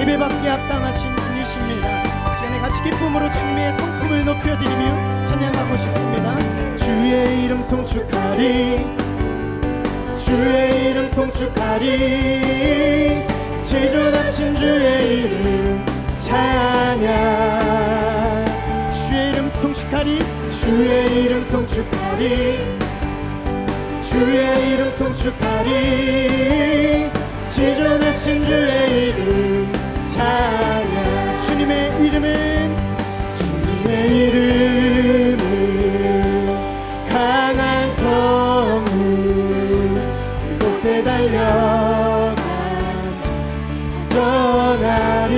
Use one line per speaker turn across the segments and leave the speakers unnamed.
예배받기에 합당하신 분이십니다. 시간에 같이 기쁨으로 주님의 성품을 높여드리며 찬양하고 싶습니다. 주의 이름 송축하리, 주의 이름 송축하리, 지존하신 주의 이름 찬양. 주의 이름 송축하리, 주의 이름 송축하리, 주의 이름 송축하리, 지존하신 주의 이름 찬양. 주님의 이름은, 주님의 이름은 강한 성문, 그곳에 달려가 전하리.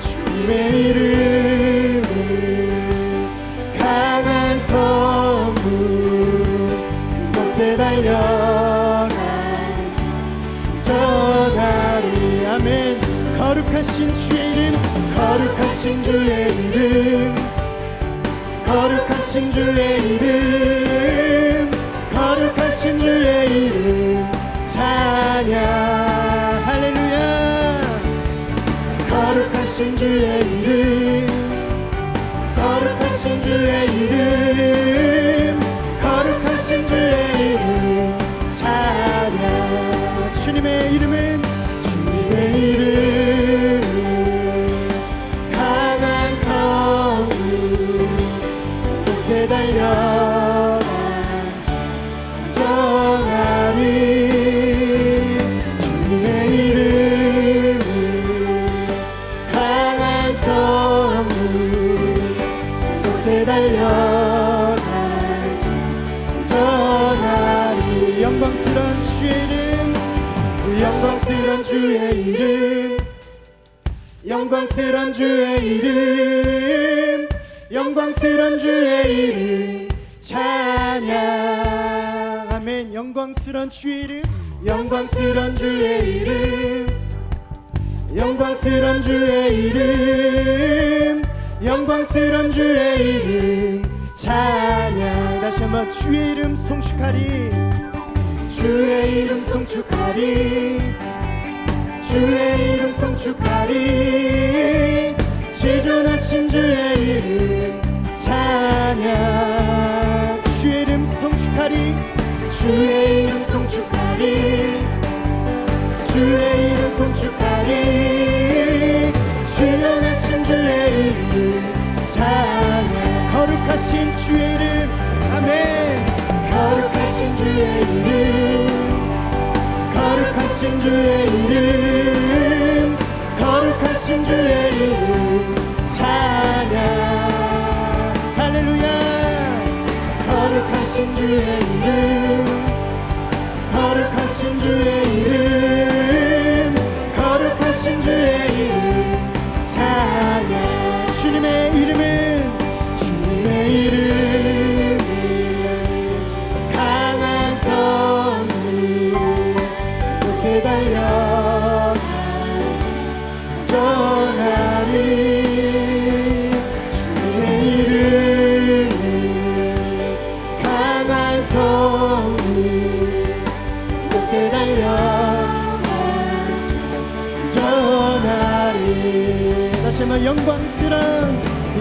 주님의 이름은 강한 성문, 그곳에 달려가 전하리. 아멘. 거룩하신 주의 이름, 거룩하신 주의 이름, 거룩하신 주의 이름, 거룩하신 주의 이름 찬양. 할렐루야. 거룩하신 주의 이름, 거룩하신 주의 이름, 거룩하신 주의 이름 찬양. 주님의 이름은, 주님의 이름은 강한 성문, 그곳에 달려 주의 이름 영광스런 주의 이름 영광스런 주의 이름 찬양 아멘 영광스런 주의 이름 영광스런 주의 이름 영광스런 주의 이름 영광스런 주의 이름 찬양 다시 한번 주의 이름 송축하리 주의 이름 송축하리 주의 이름 송축하리 지존하신 주의 이름 찬양 주의 이름 송축하리 주의 이름 송축하리 주의 이름 송축하리 지존하신 주의 이름 찬양 거룩하신 주의 이름 아멘 거룩하신 주의 이름 거룩하신 주의 이름 거룩하신 주의 이름 찬양 할렐루야 거룩하신 주의 이름 거룩하신 주의 이름 거룩하신 주의 이름 찬양 주님의 이름은 주님의 이름은 강한 성리 곳에 달려 전하리 주님의 이름은 강한 성리 곳에 달려 전하리 다시 한번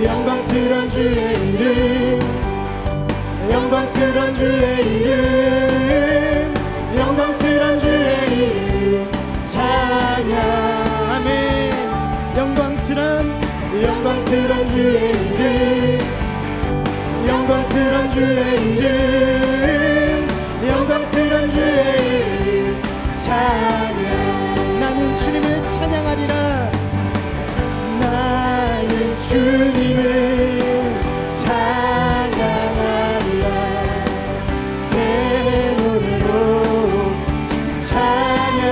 영광스런 주의 이름 영광스런 주의 이름 영광스런 주의 이름 찬양 아멘 영광스런 주의 이름 영광스런 주의 이름 영광스런 주의 이름 찬양 나는 주님을 찬양하리라 나는 주님을 찬양하리라 새 노래로 찬양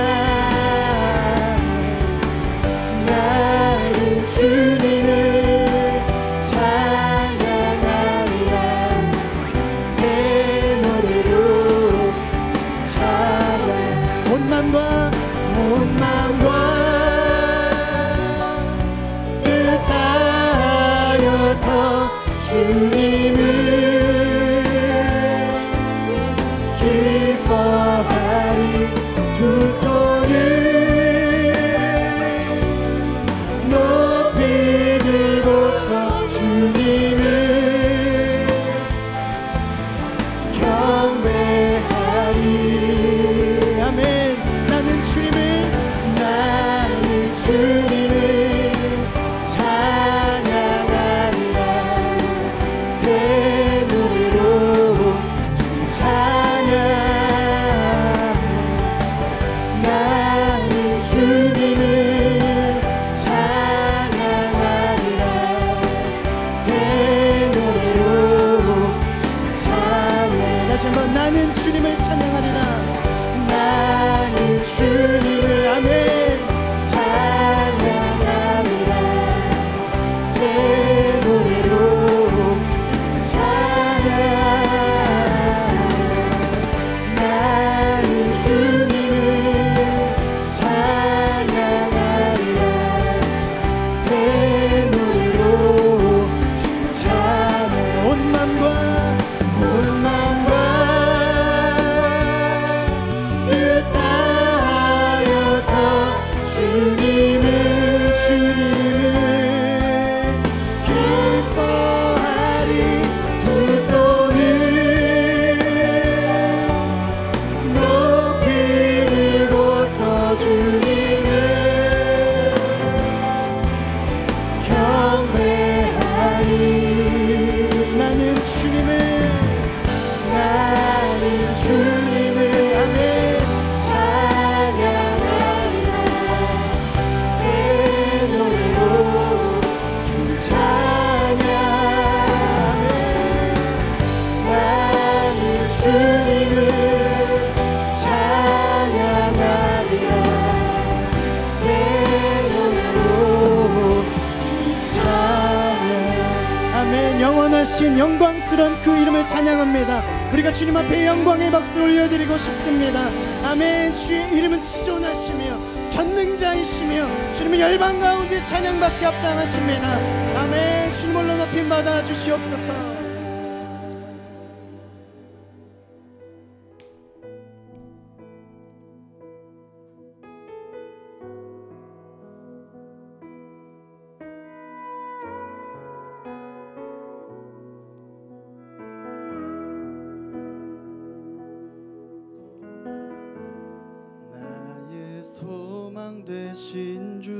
나는 주님을 찬양하리라 새 노래로 찬양 온 맘과 뜻하여서 주님을 기뻐하리 두 손을 높이 들고서 주님을 경배하리 아멘 나는 주님을 찬양하리라 새 노래로 주 찬양 나는 주님을 찬양하리라 새 노래로 주 찬양 다시 한번 나는 주님을 찬양하리라 나는 주님을 아멘 찬양하리라 새 노래로 찬양 나는 주님을 찬양하리라 새 노래로 주 찬양 온 맘과 뜻하여서 주님을 기뻐하리 두 손을 높이 들고서 주님을 경배하리 나는 주님을 아멘 찬양하리라 새 노래로 주 찬양 나는 주님을 찬양하리라 되신 영광스러운 그 이름을 찬양합니다. 우리가 주님 앞에 영광의 박수를 올려드리고 싶습니다. 아멘. 주의 이름은 지존하시며 전능자이시며 주님은 열방 가운데 찬양받게 합당하십니다. 아멘. 주님 홀로 높임 받아 주시옵소서. 소망 되신 주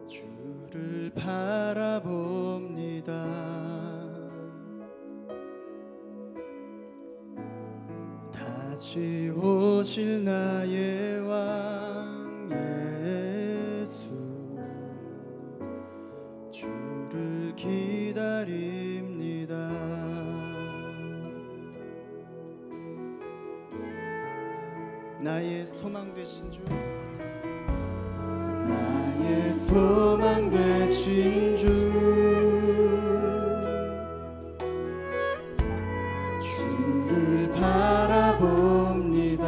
주를 바라봅니다. 다시 오실 나의 왕 예수 주를 기다립니다. 나의 소망 되신 주 나의 소망 되신 주 주를 바라봅니다.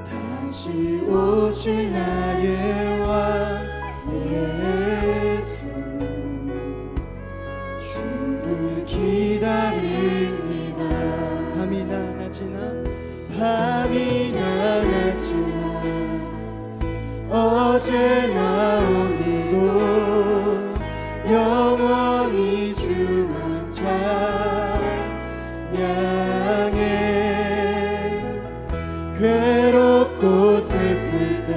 다시 오실 나의 왕 예수 주를 기다립니다. 밤이나 낮이나 어제나 오늘도 영원히 주만 찬양해. 괴롭고 슬플 때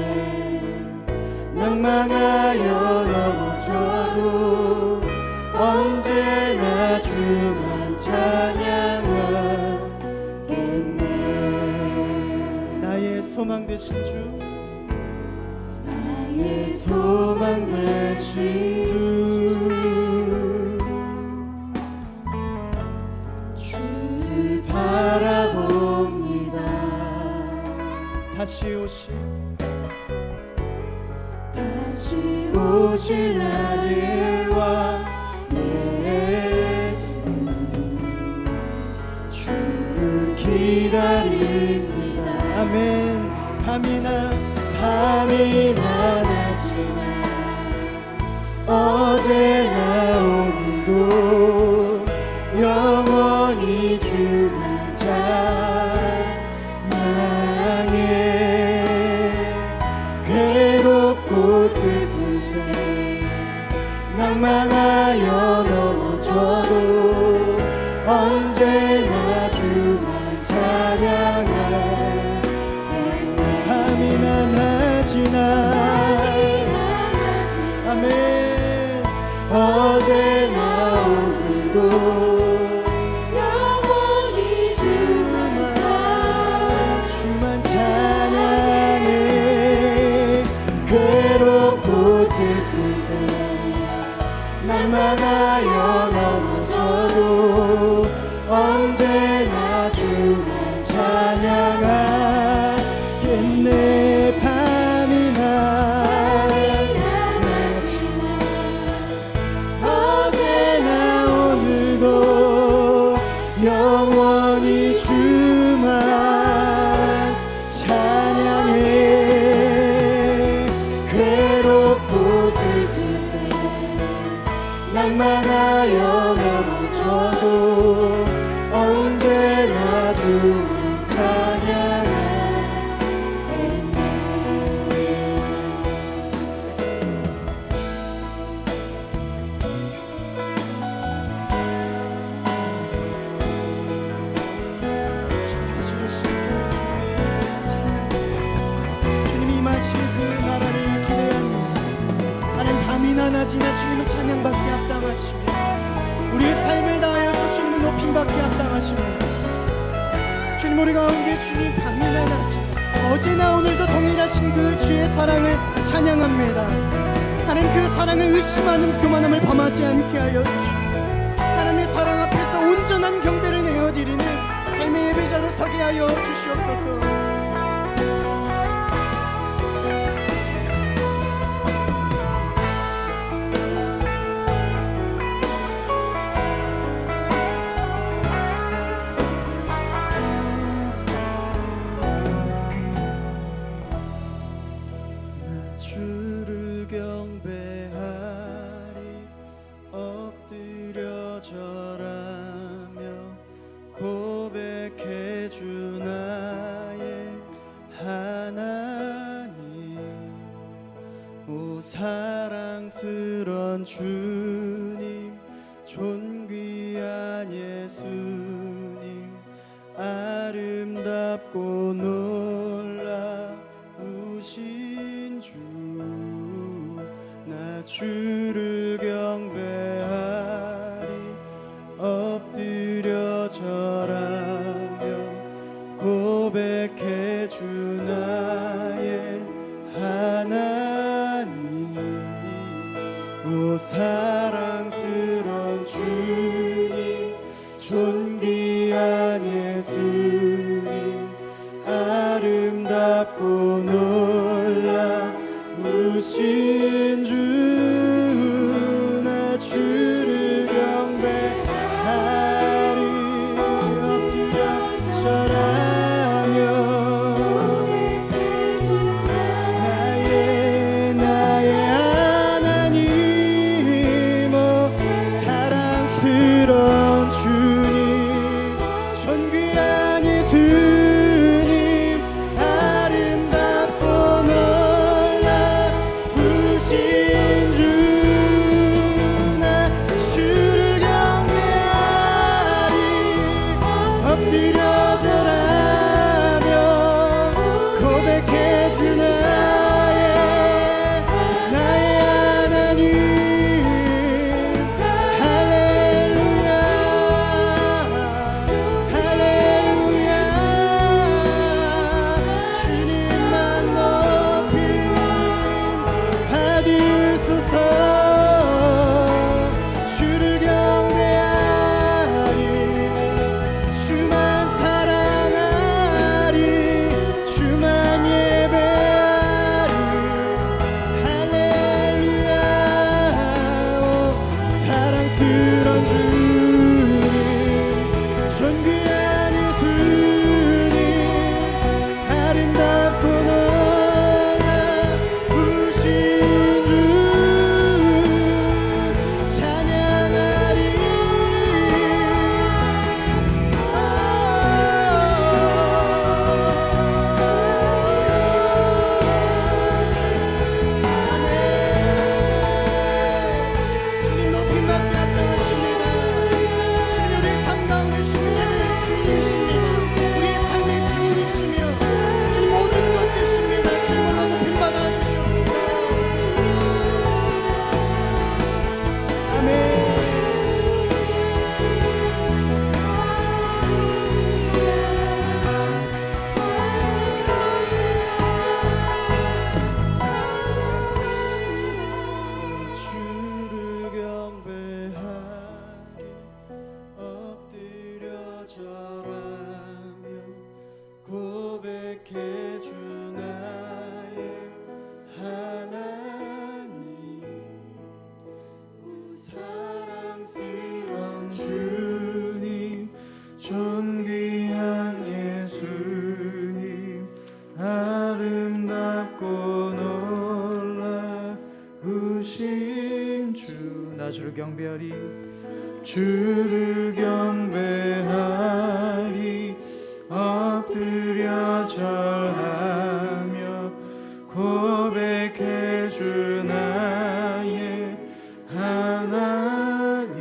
낭만하여 넘어져도 언제나 주만 찬양하겠네. 나의 소망 되신 주 나의 소망 되신 주 주를 바라봅니다. 다시 오실 나의 왕 예수 주를 기다립니다. 아멘. 밤이나 낮이나 어제나 오늘도 영원히 주만 찬양해. 괴롭고 슬플 때 낭만하여 넘어져도 언제나 주만 찬양해. 밤이나 낮이나 아멘. 어제나 오늘도 영원히 주만 찬양해. 괴롭고 슬플 때 낭만하여 넘어져도 언제나 주만 찬양하겠네. 밤이나 낮이나 어제나 오늘도 영원히 주만 찬양해. 괴롭고 슬플 때 낭만하여 넘어져도 언제나 주만 찬양하겠네. 주님이 임하실 그 나라를 기대합니다. 나는 밤이나 낮이나 주님은 찬양받게 합당하시며 우리의 삶을 다하여서 주님은 높임받게 합당하십니다. 주님 우리 가운데 주님 밤이나 낮이나 어제나 오늘도 동일하신 그 주의 사랑을 찬양합니다. 나는 그 사랑을 의심하는 교만함을 범하지 않게 하여 주시고 하나님의 사랑 앞에서 온전한 경배를 내어드리는 삶의 예배자로 서게 하여 주시옵소서. 경배하리 엎드려 절하며 고백해 주 나의 하나님. 오 사랑스런 주님 존귀한 예수님 아름답고 놀라우신 주 나 주를 경배하리 엎드려 절하며 고백해 주 나의 하나님. 오 사랑스러운 주님 존귀한 예수님 아름답고 놀라우신 주 나 주를 경배하리 엎드려 절하며 나의 하나님. 오 사랑스러운 주님 존귀한 예수님 아름답고 놀라우신 주 나 주를 경배하리 엎드려 절하며 고백해 주 나의 하나님. 할렐루야 할렐루야 주님만 높임 받으소서. 주를 경배하리 주만 사랑하리 주만 예배하리. 할렐루야. 오 사랑스러운 주님 존귀한 예수님 아름답고 놀라우신 주 찬양하리. 주님 높임 받게 합당하십니다. 주님 우리의 삶 가운데 주님의 주인이십니다. 우리의 삶의 주인이시며 주님 모든 것 되십니다. 주님으로 높임 받아 주시옵소서. 아멘. 주를 경배하리 엎드려 절하며 고백해 주 나의 하나님. 오 사랑스러운 주님 존귀한 예수님 아름답고 놀라우신 주 나 주를 경배하리 주를 경배하리 엎드려 절하며 고백해 주 나의 하나님.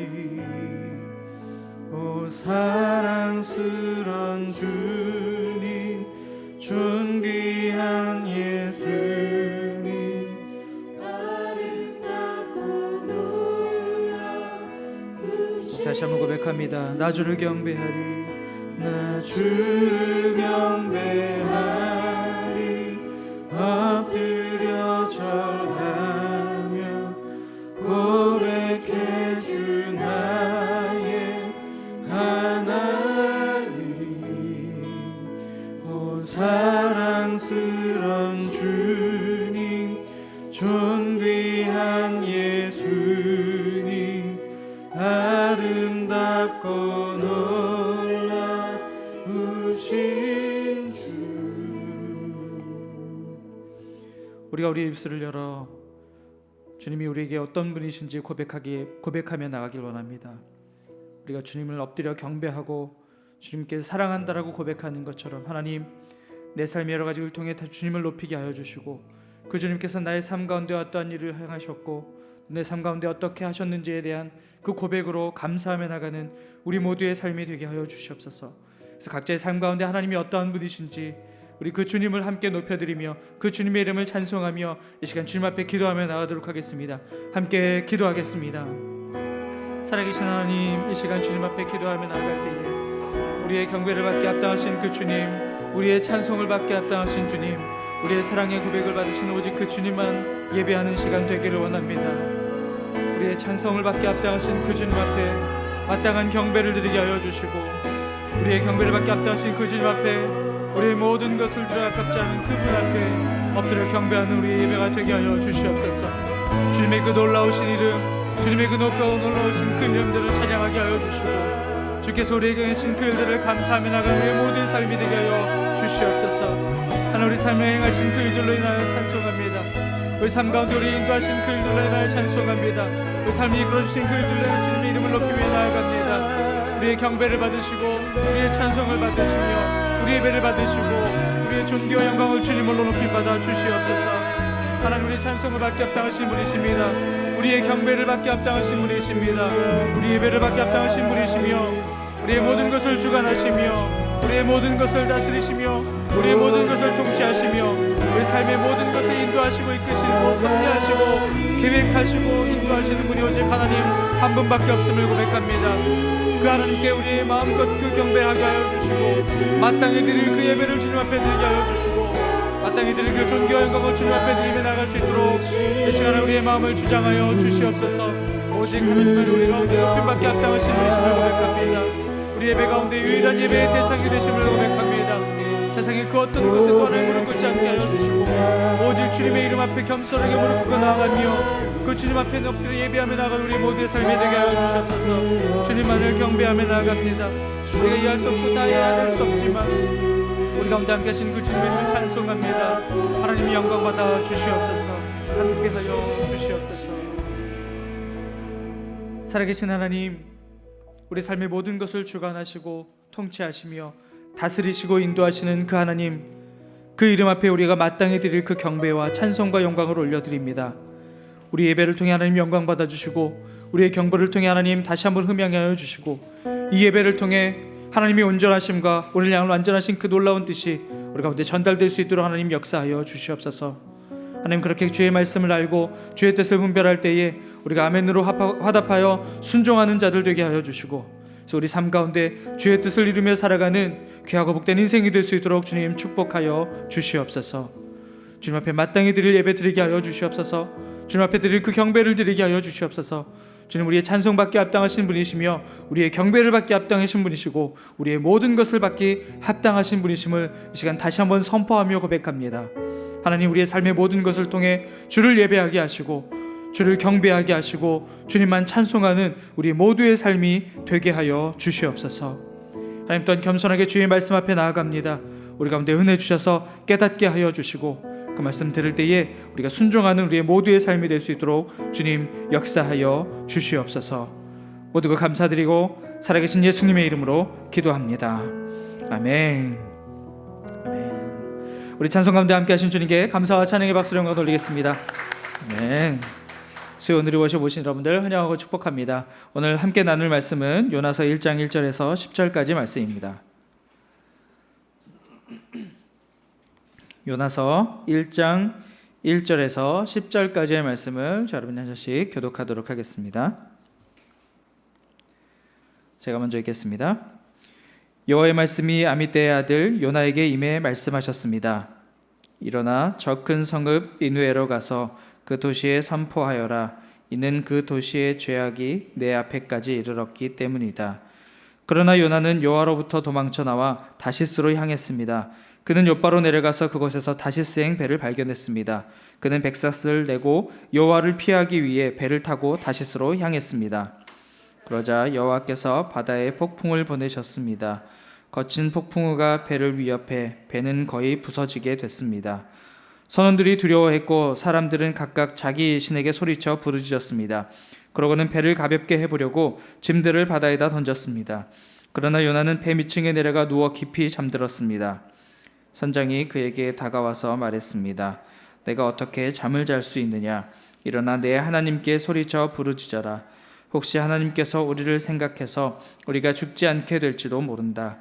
오 사랑스런 주님 존귀한 예수님 다시 한번 고백합니다. 나 주를 경배하리 나 주를 경배하리 엎드려 절하며 고백해 주 나의 하나님. 오 사랑스런 주님 존귀한 예수님 아름답고 놀라우신 주. 우리가 우리의 입술을 열어
주님이 우리에게 어떤 분이신지 고백하며 나가길 원합니다. 우리가 주님을 엎드려 경배하고 주님께 사랑한다라고 고백하는 것처럼 하나님, 내 삶의 여러 가지를 통해 다 주님을 높이게 하여 주시고, 그 주님께서 나의 삶 가운데 어떠한 일을 행하셨고 내 삶 가운데 어떻게 하셨는지에 대한 그 고백으로 감사하며 나가는 우리 모두의 삶이 되게 하여 주시옵소서. 그래서 각자의 삶 가운데 하나님이 어떠한 분이신지 우리 그 주님을 함께 높여드리며 그 주님의 이름을 찬송하며 이 시간 주님 앞에 기도하며 나가도록 하겠습니다. 함께 기도하겠습니다. 살아계신 하나님, 이 시간 주님 앞에 기도하며 나아갈 때에 우리의 경배를 받게 합당하신 그 주님, 우리의 찬송을 받게 합당하신 주님, 우리의 사랑의 고백을 받으신 오직 그 주님만 예배하는 시간 되기를 원합니다. 우리의 찬송을 받게 합당하신 그 주님 앞에 마땅한 경배를 드리게 하여 주시고, 우리의 경배를 받게 합당하신 그 주님 앞에 우리의 모든 것을 들어 아깝지 않은 그분 앞에 엎드려 경배하는 우리의 예배가 되게 하여 주시옵소서. 주님의 그 놀라우신 이름, 주님의 그 높고 놀라우신 그 이름들을 찬양하게 하여 주시고, 주께서 우리에게 하신 그 일들을 감사하며 나가는 우리의 모든 삶이 되게 하여 주시옵소서. 하나님, 우리 삶에 행하신 그 일들로 인하여 찬송합니다. 우리 삶 가운데 우리 인도하신 그 일들로 인하여 찬송합니다. 우리 삶이 이끌어주신 그 일들로 인하여 주님의 이름을 높이며 나아갑니다. 우리의 경배를 받으시고 우리의 찬송을 받으시며 우리의 예배를 받으시고 우리의 존귀와 영광을 주님으로 높임받아 주시옵소서. 하나님, 우리의 찬송을 받게 합당하신 분이십니다. 우리의 경배를 받게 합당하신 분이십니다. 우리의 예배를 받게 합당하신 분이시며 우리의 모든 것을 주관하시며 우리의 모든 것을 다스리시며 우리의 모든 것을 통치하시며 우리 삶의 모든 것을 인도하시고 이끄시고 섭리하시고 계획하시고 인도하시는 분이 오직 하나님 한 분밖에 없음을 고백합니다. 그 하나님께 우리의 마음껏 그 경배하게 하여 주시고 마땅히 드릴 그 예배를 주님 앞에 드리게 하여 주시고 마땅히 드릴 그 존귀와 영광을 주님 앞에 드리며 나갈 수 있도록 이 시간에 우리의 마음을 주장하여 주시옵소서. 오직 하나님은 우리 가운데 높임받게 합당하신 분이심을 고백합니다. 우리 예배 가운데 유일한 예배의 대상이 되심을 고백합니다. 세상의 그 어떤 곳에도 하나님 무릎 꿇지 않게 하여 주시고 오직 주님의 이름 앞에 겸손하게 무릎 꿇고 나아가며 그 주님 앞에 엎드려 예배하며 나아가는 우리 모두의 삶이 되게 하여 주시옵소서. 주님만을 경배하며 나아갑니다. 우리가 이해할 수 없고 다 이해할 수 없지만 우리 가운데 함께 하신 그 주님의 이름을 찬송합니다. 하나님이 영광 받아 주시옵소서. 함께 하여 주시옵소서. 살아계신 하나님, 우리 삶의 모든 것을 주관하시고 통치하시며 다스리시고 인도하시는 그 하나님, 그 이름 앞에 우리가 마땅히 드릴 그 경배와 찬송과 영광을 올려드립니다. 우리 예배를 통해 하나님 영광 받아주시고 우리의 경배를 통해 하나님 다시 한번 흠양하여 주시고 이 예배를 통해 하나님의 온전하심과 우리를 향한 완전하신 그 놀라운 뜻이 우리 가운데 전달될 수 있도록 하나님 역사하여 주시옵소서. 하나님, 그렇게 주의 말씀을 알고 주의 뜻을 분별할 때에 우리가 아멘으로 화답하여 순종하는 자들 되게 하여 주시고, 그래서 우리 삶 가운데 주의 뜻을 이루며 살아가는 귀하고 복된 인생이 될 수 있도록 주님 축복하여 주시옵소서. 주님 앞에 마땅히 드릴 예배 드리게 하여 주시옵소서. 주님 앞에 드릴 그 경배를 드리게 하여 주시옵소서. 주님, 우리의 찬송받기 합당하신 분이시며 우리의 경배를 받기 합당하신 분이시고 우리의 모든 것을 받기 합당하신 분이심을 이 시간 다시 한번 선포하며 고백합니다. 하나님, 우리의 삶의 모든 것을 통해 주를 예배하게 하시고 주를 경배하게 하시고 주님만 찬송하는 우리 모두의 삶이 되게 하여 주시옵소서. 하나님, 또한 겸손하게 주의 말씀 앞에 나아갑니다. 우리 가운데 은혜 주셔서 깨닫게 하여 주시고 그 말씀 들을 때에 우리가 순종하는 우리의 모두의 삶이 될 수 있도록 주님 역사하여 주시옵소서. 모두가 감사드리고 살아계신 예수님의 이름으로 기도합니다. 아멘. 아멘. 우리 찬송 가운데 함께 하신 주님께 감사와 찬양의 박수를 영광 돌리겠습니다. 아멘. 수요 오늘이 워십 오신 여러분들 환영하고 축복합니다. 오늘 함께 나눌 말씀은 요나서 1장 1절에서 10절까지 말씀입니다. 요나서 1장 1절에서 10절까지의 말씀을 여러분 한 절씩 교독하도록 하겠습니다. 제가 먼저 읽겠습니다. 여호와의 말씀이 아미떼의 아들 요나에게 임해 말씀하셨습니다. 일어나 저 큰 성읍 니느웨로 가서 그 도시에 선포하여라. 이는 그 도시의 죄악이 내 앞에까지 이르렀기 때문이다. 그러나 요나는 여호와로부터 도망쳐 나와 다시스로 향했습니다. 그는 욥바로 내려가서 그곳에서 다시스행 배를 발견했습니다. 그는 백삭을 내고 여호와를 피하기 위해 배를 타고 다시스로 향했습니다. 그러자 여호와께서 바다에 폭풍을 보내셨습니다. 거친 폭풍우가 배를 위협해 배는 거의 부서지게 됐습니다. 선원들이 두려워했고 사람들은 각각 자기 신에게 소리쳐 부르짖었습니다. 그러고는 배를 가볍게 해보려고 짐들을 바다에다 던졌습니다. 그러나 요나는 배 밑층에 내려가 누워 깊이 잠들었습니다. 선장이 그에게 다가와서 말했습니다. 내가 어떻게 잠을 잘 수 있느냐? 일어나 내 하나님께 소리쳐 부르짖어라. 혹시 하나님께서 우리를 생각해서 우리가 죽지 않게 될지도 모른다.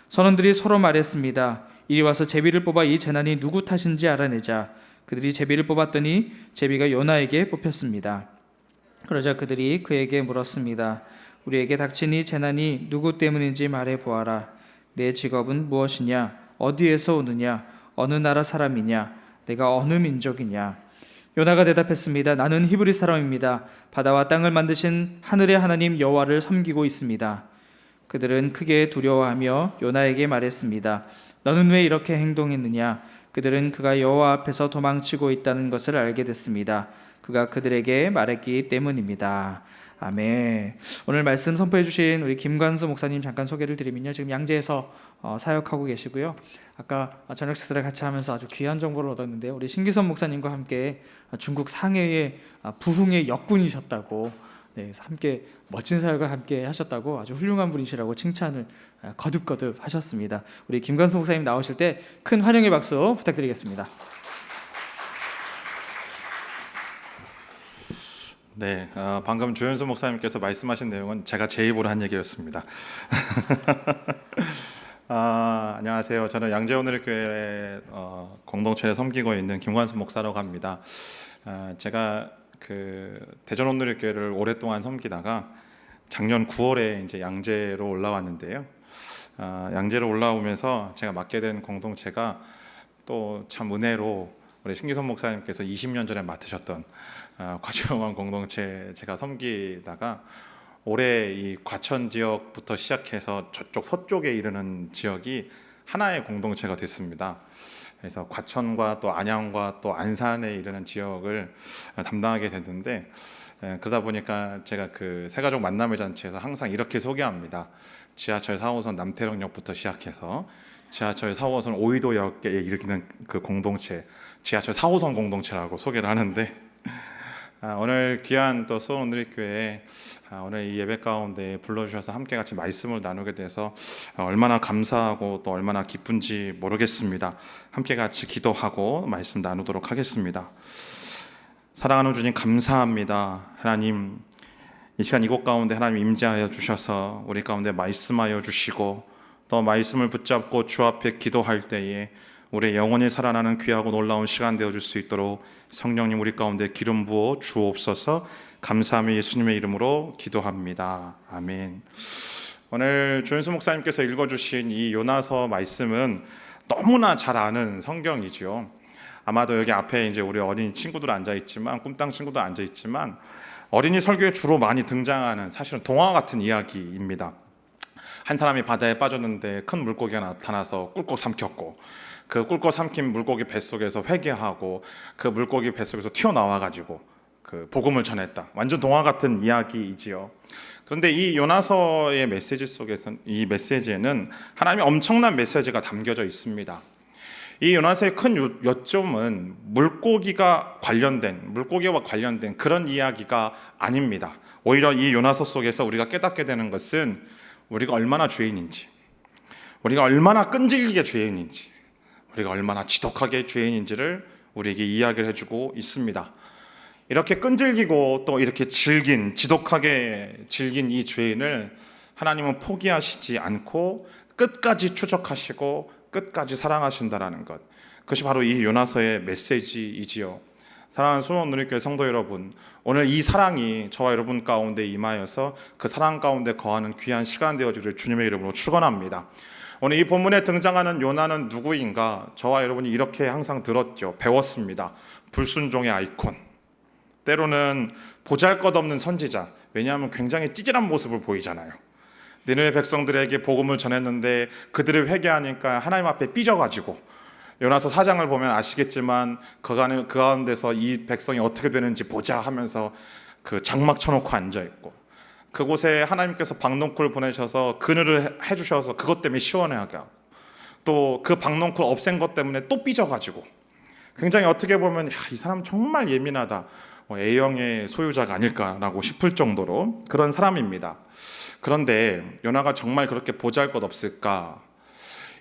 선원들이 서로 말했습니다. 이리 와서 제비를 뽑아 이 재난이 누구 탓인지 알아내자. 그들이 제비를 뽑았더니 제비가 요나에게 뽑혔습니다. 그러자 그들이 그에게 물었습니다. 우리에게 닥친 이 재난이 누구 때문인지 말해보아라. 내 직업은 무엇이냐? 어디에서 오느냐? 어느 나라 사람이냐? 내가 어느 민족이냐? 요나가 대답했습니다. 나는 히브리 사람입니다. 바다와 땅을 만드신 하늘의 하나님 여호와를 섬기고 있습니다. 그들은 크게 두려워하며 요나에게 말했습니다. 너는 왜 이렇게 행동했느냐? 그들은 그가 여호와 앞에서 도망치고 있다는 것을 알게 됐습니다. 그가 그들에게 말했기 때문입니다. 아멘. 오늘 말씀 선포해 주신 우리 김관수 목사님 잠깐 소개를 드리면요, 지금 양재에서 사역하고 계시고요. 아까 저녁 식사를 같이 하면서 아주 귀한 정보를 얻었는데요, 우리 신기선 목사님과 함께 중국 상해의 부흥의 역군이셨다고, 네, 그래서 함께 멋진 사역을 함께 하셨다고 아주 훌륭한 분이시라고 칭찬을 거듭거듭 하셨습니다. 우리 김관수 목사님 나오실 때 큰 환영의 박수 부탁드리겠습니다.
네, 방금 조현수 목사님께서 말씀하신 내용은 제가 제 입으로 한 얘기였습니다. 안녕하세요. 저는 양재오늘교회 공동체에 섬기고 있는 김관수 목사라고 합니다. 제가 그 대전오늘교회를 오랫동안 섬기다가 작년 9월에 이제 양재로 올라왔는데요. 양재로 올라오면서 제가 맡게 된 공동체가 또 참 은혜로 우리 신기선 목사님께서 20년 전에 맡으셨던 과주영원 공동체 제가 섬기다가 올해 이 과천 지역부터 시작해서 저쪽 서쪽에 이르는 지역이 하나의 공동체가 됐습니다. 그래서 과천과 또 안양과 또 안산에 이르는 지역을 담당하게 됐는데, 그러다 보니까 제가 그 새가족 만남의 잔치에서 항상 이렇게 소개합니다. 지하철 4호선 남태령역부터 시작해서 지하철 4호선 오이도역에 이르는 그 공동체, 지하철 4호선 공동체라고 소개를 하는데, 오늘 귀한 또 수원오늘교회에 오늘 이 예배 가운데 불러주셔서 함께 같이 말씀을 나누게 돼서 얼마나 감사하고 또 얼마나 기쁜지 모르겠습니다. 함께 같이 기도하고 말씀 나누도록 하겠습니다. 사랑하는 주님, 감사합니다. 하나님, 이 시간 이곳 가운데 하나님 임재하여 주셔서 우리 가운데 말씀하여 주시고 또 말씀을 붙잡고 주 앞에 기도할 때에 우리의 영혼이 살아나는 귀하고 놀라운 시간 되어줄 수 있도록 성령님 우리 가운데 기름 부어 주옵소서. 감사하며 예수님의 이름으로 기도합니다. 아멘. 오늘 조현수 목사님께서 읽어주신 이 요나서 말씀은 너무나 잘 아는 성경이죠. 아마도 여기 앞에 이제 우리 어린 친구들 앉아 있지만, 꿈땅 친구도 앉아 있지만, 어린이 설교에 주로 많이 등장하는 사실은 동화 같은 이야기입니다. 한 사람이 바다에 빠졌는데 큰 물고기가 나타나서 꿀꺽 삼켰고, 그 꿀꺽 삼킨 물고기 뱃속에서 회개하고 그 물고기 뱃속에서 튀어나와가지고 그 복음을 전했다. 완전 동화 같은 이야기이지요. 그런데 이 요나서의 메시지 속에서, 이 메시지에는 하나님의 엄청난 메시지가 담겨져 있습니다. 이 요나서의 큰 요점은 물고기와 관련된 그런 이야기가 아닙니다. 오히려 이 요나서 속에서 우리가 깨닫게 되는 것은 우리가 얼마나 죄인인지, 우리가 얼마나 끈질기게 죄인인지, 우리가 얼마나 지독하게 죄인인지를 우리에게 이야기를 해주고 있습니다. 이렇게 끈질기고 또 이렇게 지독하게 질긴 이 죄인을 하나님은 포기하시지 않고 끝까지 추적하시고 끝까지 사랑하신다라는 것, 그것이 바로 이 요나서의 메시지이지요. 사랑하는 수원오늘교회 성도 여러분, 오늘 이 사랑이 저와 여러분 가운데 임하여서 그 사랑 가운데 거하는 귀한 시간 되어지기를 주님의 이름으로 축원합니다. 오늘 이 본문에 등장하는 요나는 누구인가? 저와 여러분이 이렇게 항상 들었죠. 배웠습니다. 불순종의 아이콘, 때로는 보잘것없는 선지자. 왜냐하면 굉장히 찌질한 모습을 보이잖아요. 니느웨 백성들에게 복음을 전했는데 그들을 회개하니까 하나님 앞에 삐져가지고, 요나서 4장을 보면 아시겠지만 그 가운데서 이 백성이 어떻게 되는지 보자 하면서 그 장막 쳐놓고 앉아있고, 그곳에 하나님께서 박농쿨 보내셔서 그늘을 해주셔서 그것 때문에 시원하게 하고, 또 그 박농쿨 없앤 것 때문에 또 삐져가지고 굉장히 어떻게 보면 이 사람 정말 예민하다, A형의 소유자가 아닐까라고 싶을 정도로 그런 사람입니다. 그런데 요나가 정말 그렇게 보잘것없을까?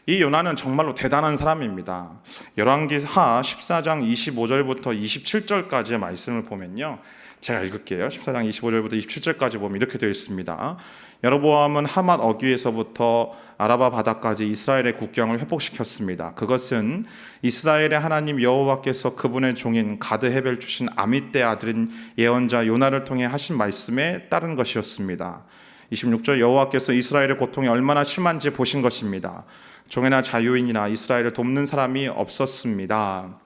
이 요나는 정말로 대단한 사람입니다. 열왕기하 14장 25절부터 27절까지의 말씀을 보면요, 제가 읽을게요. 14장 25절부터 27절까지 보면 이렇게 되어 있습니다. 여로보암은 하맛 어귀에서부터 아라바 바다까지 이스라엘의 국경을 회복시켰습니다. 그것은 이스라엘의 하나님 여호와께서 그분의 종인 가드 헤벨 출신 아밋대 아들인 예언자 요나를 통해 하신 말씀에 따른 것이었습니다. 26절, 여호와께서 이스라엘의 고통이 얼마나 심한지 보신 것입니다. 종이나 자유인이나 이스라엘을 돕는 사람이 없었습니다.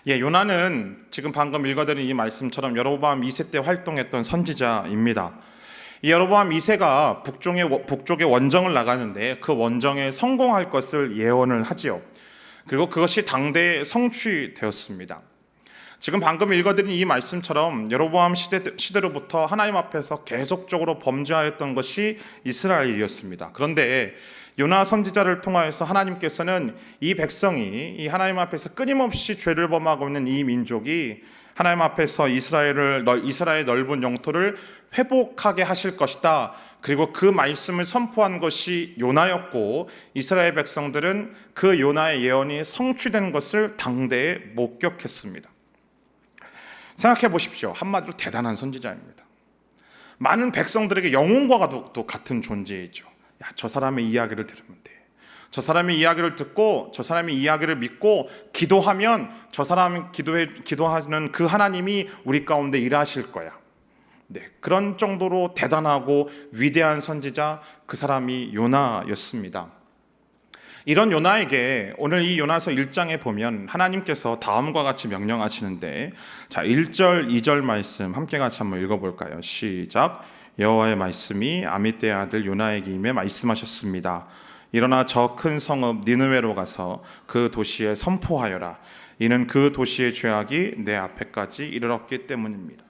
요나는 지금 방금 읽어드린 이 말씀처럼 여로보암 2세 때 활동했던 선지자입니다. 이 여로보암 2세가 북쪽에 원정을 나가는데 그 원정에 성공할 것을 예언을 하지요. 그리고 그것이 당대에 성취되었습니다. 지금 방금 읽어드린 이 말씀처럼 여로보암 시대로부터 하나님 앞에서 계속적으로 범죄하였던 것이 이스라엘이었습니다. 그런데 요나 선지자를 통하여서 하나님께서는 이 백성이 이 하나님 앞에서 끊임없이 죄를 범하고 있는 이 민족이 하나님 앞에서 이스라엘의 넓은 영토를 회복하게 하실 것이다. 그리고 그 말씀을 선포한 것이 요나였고, 이스라엘 백성들은 그 요나의 예언이 성취된 것을 당대에 목격했습니다. 생각해 보십시오. 한마디로 대단한 선지자입니다. 많은 백성들에게 영웅과 같은 존재이죠. 저 사람의 이야기를 들으면 돼. 저 사람의 이야기를 듣고 저 사람의 이야기를 믿고 기도하면 저 사람이 기도하는 그 하나님이 우리 가운데 일하실 거야. 그런 정도로 대단하고 위대한 선지자, 그 사람이 요나였습니다. 이런 요나에게 오늘 이 요나서 1장에 보면 하나님께서 다음과 같이 명령하시는데, 자, 1절 2절 말씀 함께 같이 한번 읽어볼까요? 시작. 여호와의 말씀이 아mit대의 아들 요나에게 임해 말씀하셨습니다. 일어나 저 큰 성읍 니느웨로 가서 그 도시에 선포하여라. 이는 그 도시의 죄악이 내 앞에까지 이르렀기 때문입니다.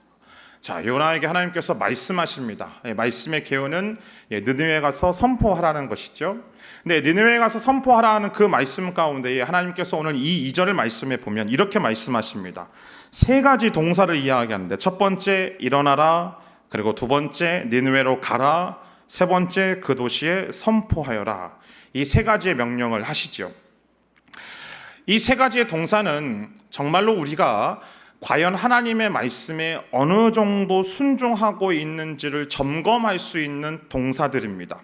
자, 요나에게 하나님께서 말씀하십니다. 말씀의 개요는 니느웨 가서 선포하라는 것이죠. 근데 니느웨 가서 선포하라는 그 말씀 가운데 하나님께서 오늘 이 2절을 말씀해 보면 이렇게 말씀하십니다. 세 가지 동사를 이야기하는데, 첫 번째 일어나라, 그리고 두 번째 니느웨로 가라, 세 번째 그 도시에 선포하여라. 이 세 가지의 명령을 하시죠. 이 세 가지의 동사는 정말로 우리가 과연 하나님의 말씀에 어느 정도 순종하고 있는지를 점검할 수 있는 동사들입니다.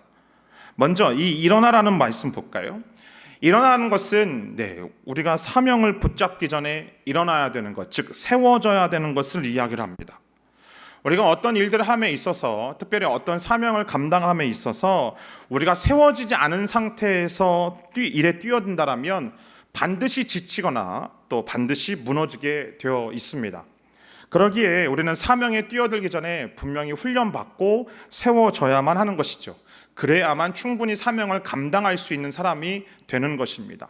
먼저 이 일어나라는 말씀 볼까요? 일어나는 것은 우리가 사명을 붙잡기 전에 일어나야 되는 것, 즉 세워져야 되는 것을 이야기를 합니다. 우리가 어떤 일들을 함에 있어서, 특별히 어떤 사명을 감당함에 있어서 우리가 세워지지 않은 상태에서 일에 뛰어든다라면 반드시 지치거나 또 반드시 무너지게 되어 있습니다. 그러기에 우리는 사명에 뛰어들기 전에 분명히 훈련받고 세워져야만 하는 것이죠. 그래야만 충분히 사명을 감당할 수 있는 사람이 되는 것입니다.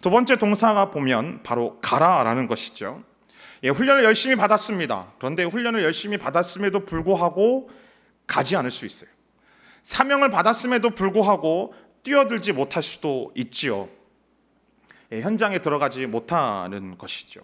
두 번째 동사가 보면 바로 가라라는 것이죠. 훈련을 열심히 받았습니다. 그런데 훈련을 열심히 받았음에도 불구하고 가지 않을 수 있어요. 사명을 받았음에도 불구하고 뛰어들지 못할 수도 있지요. 현장에 들어가지 못하는 것이죠.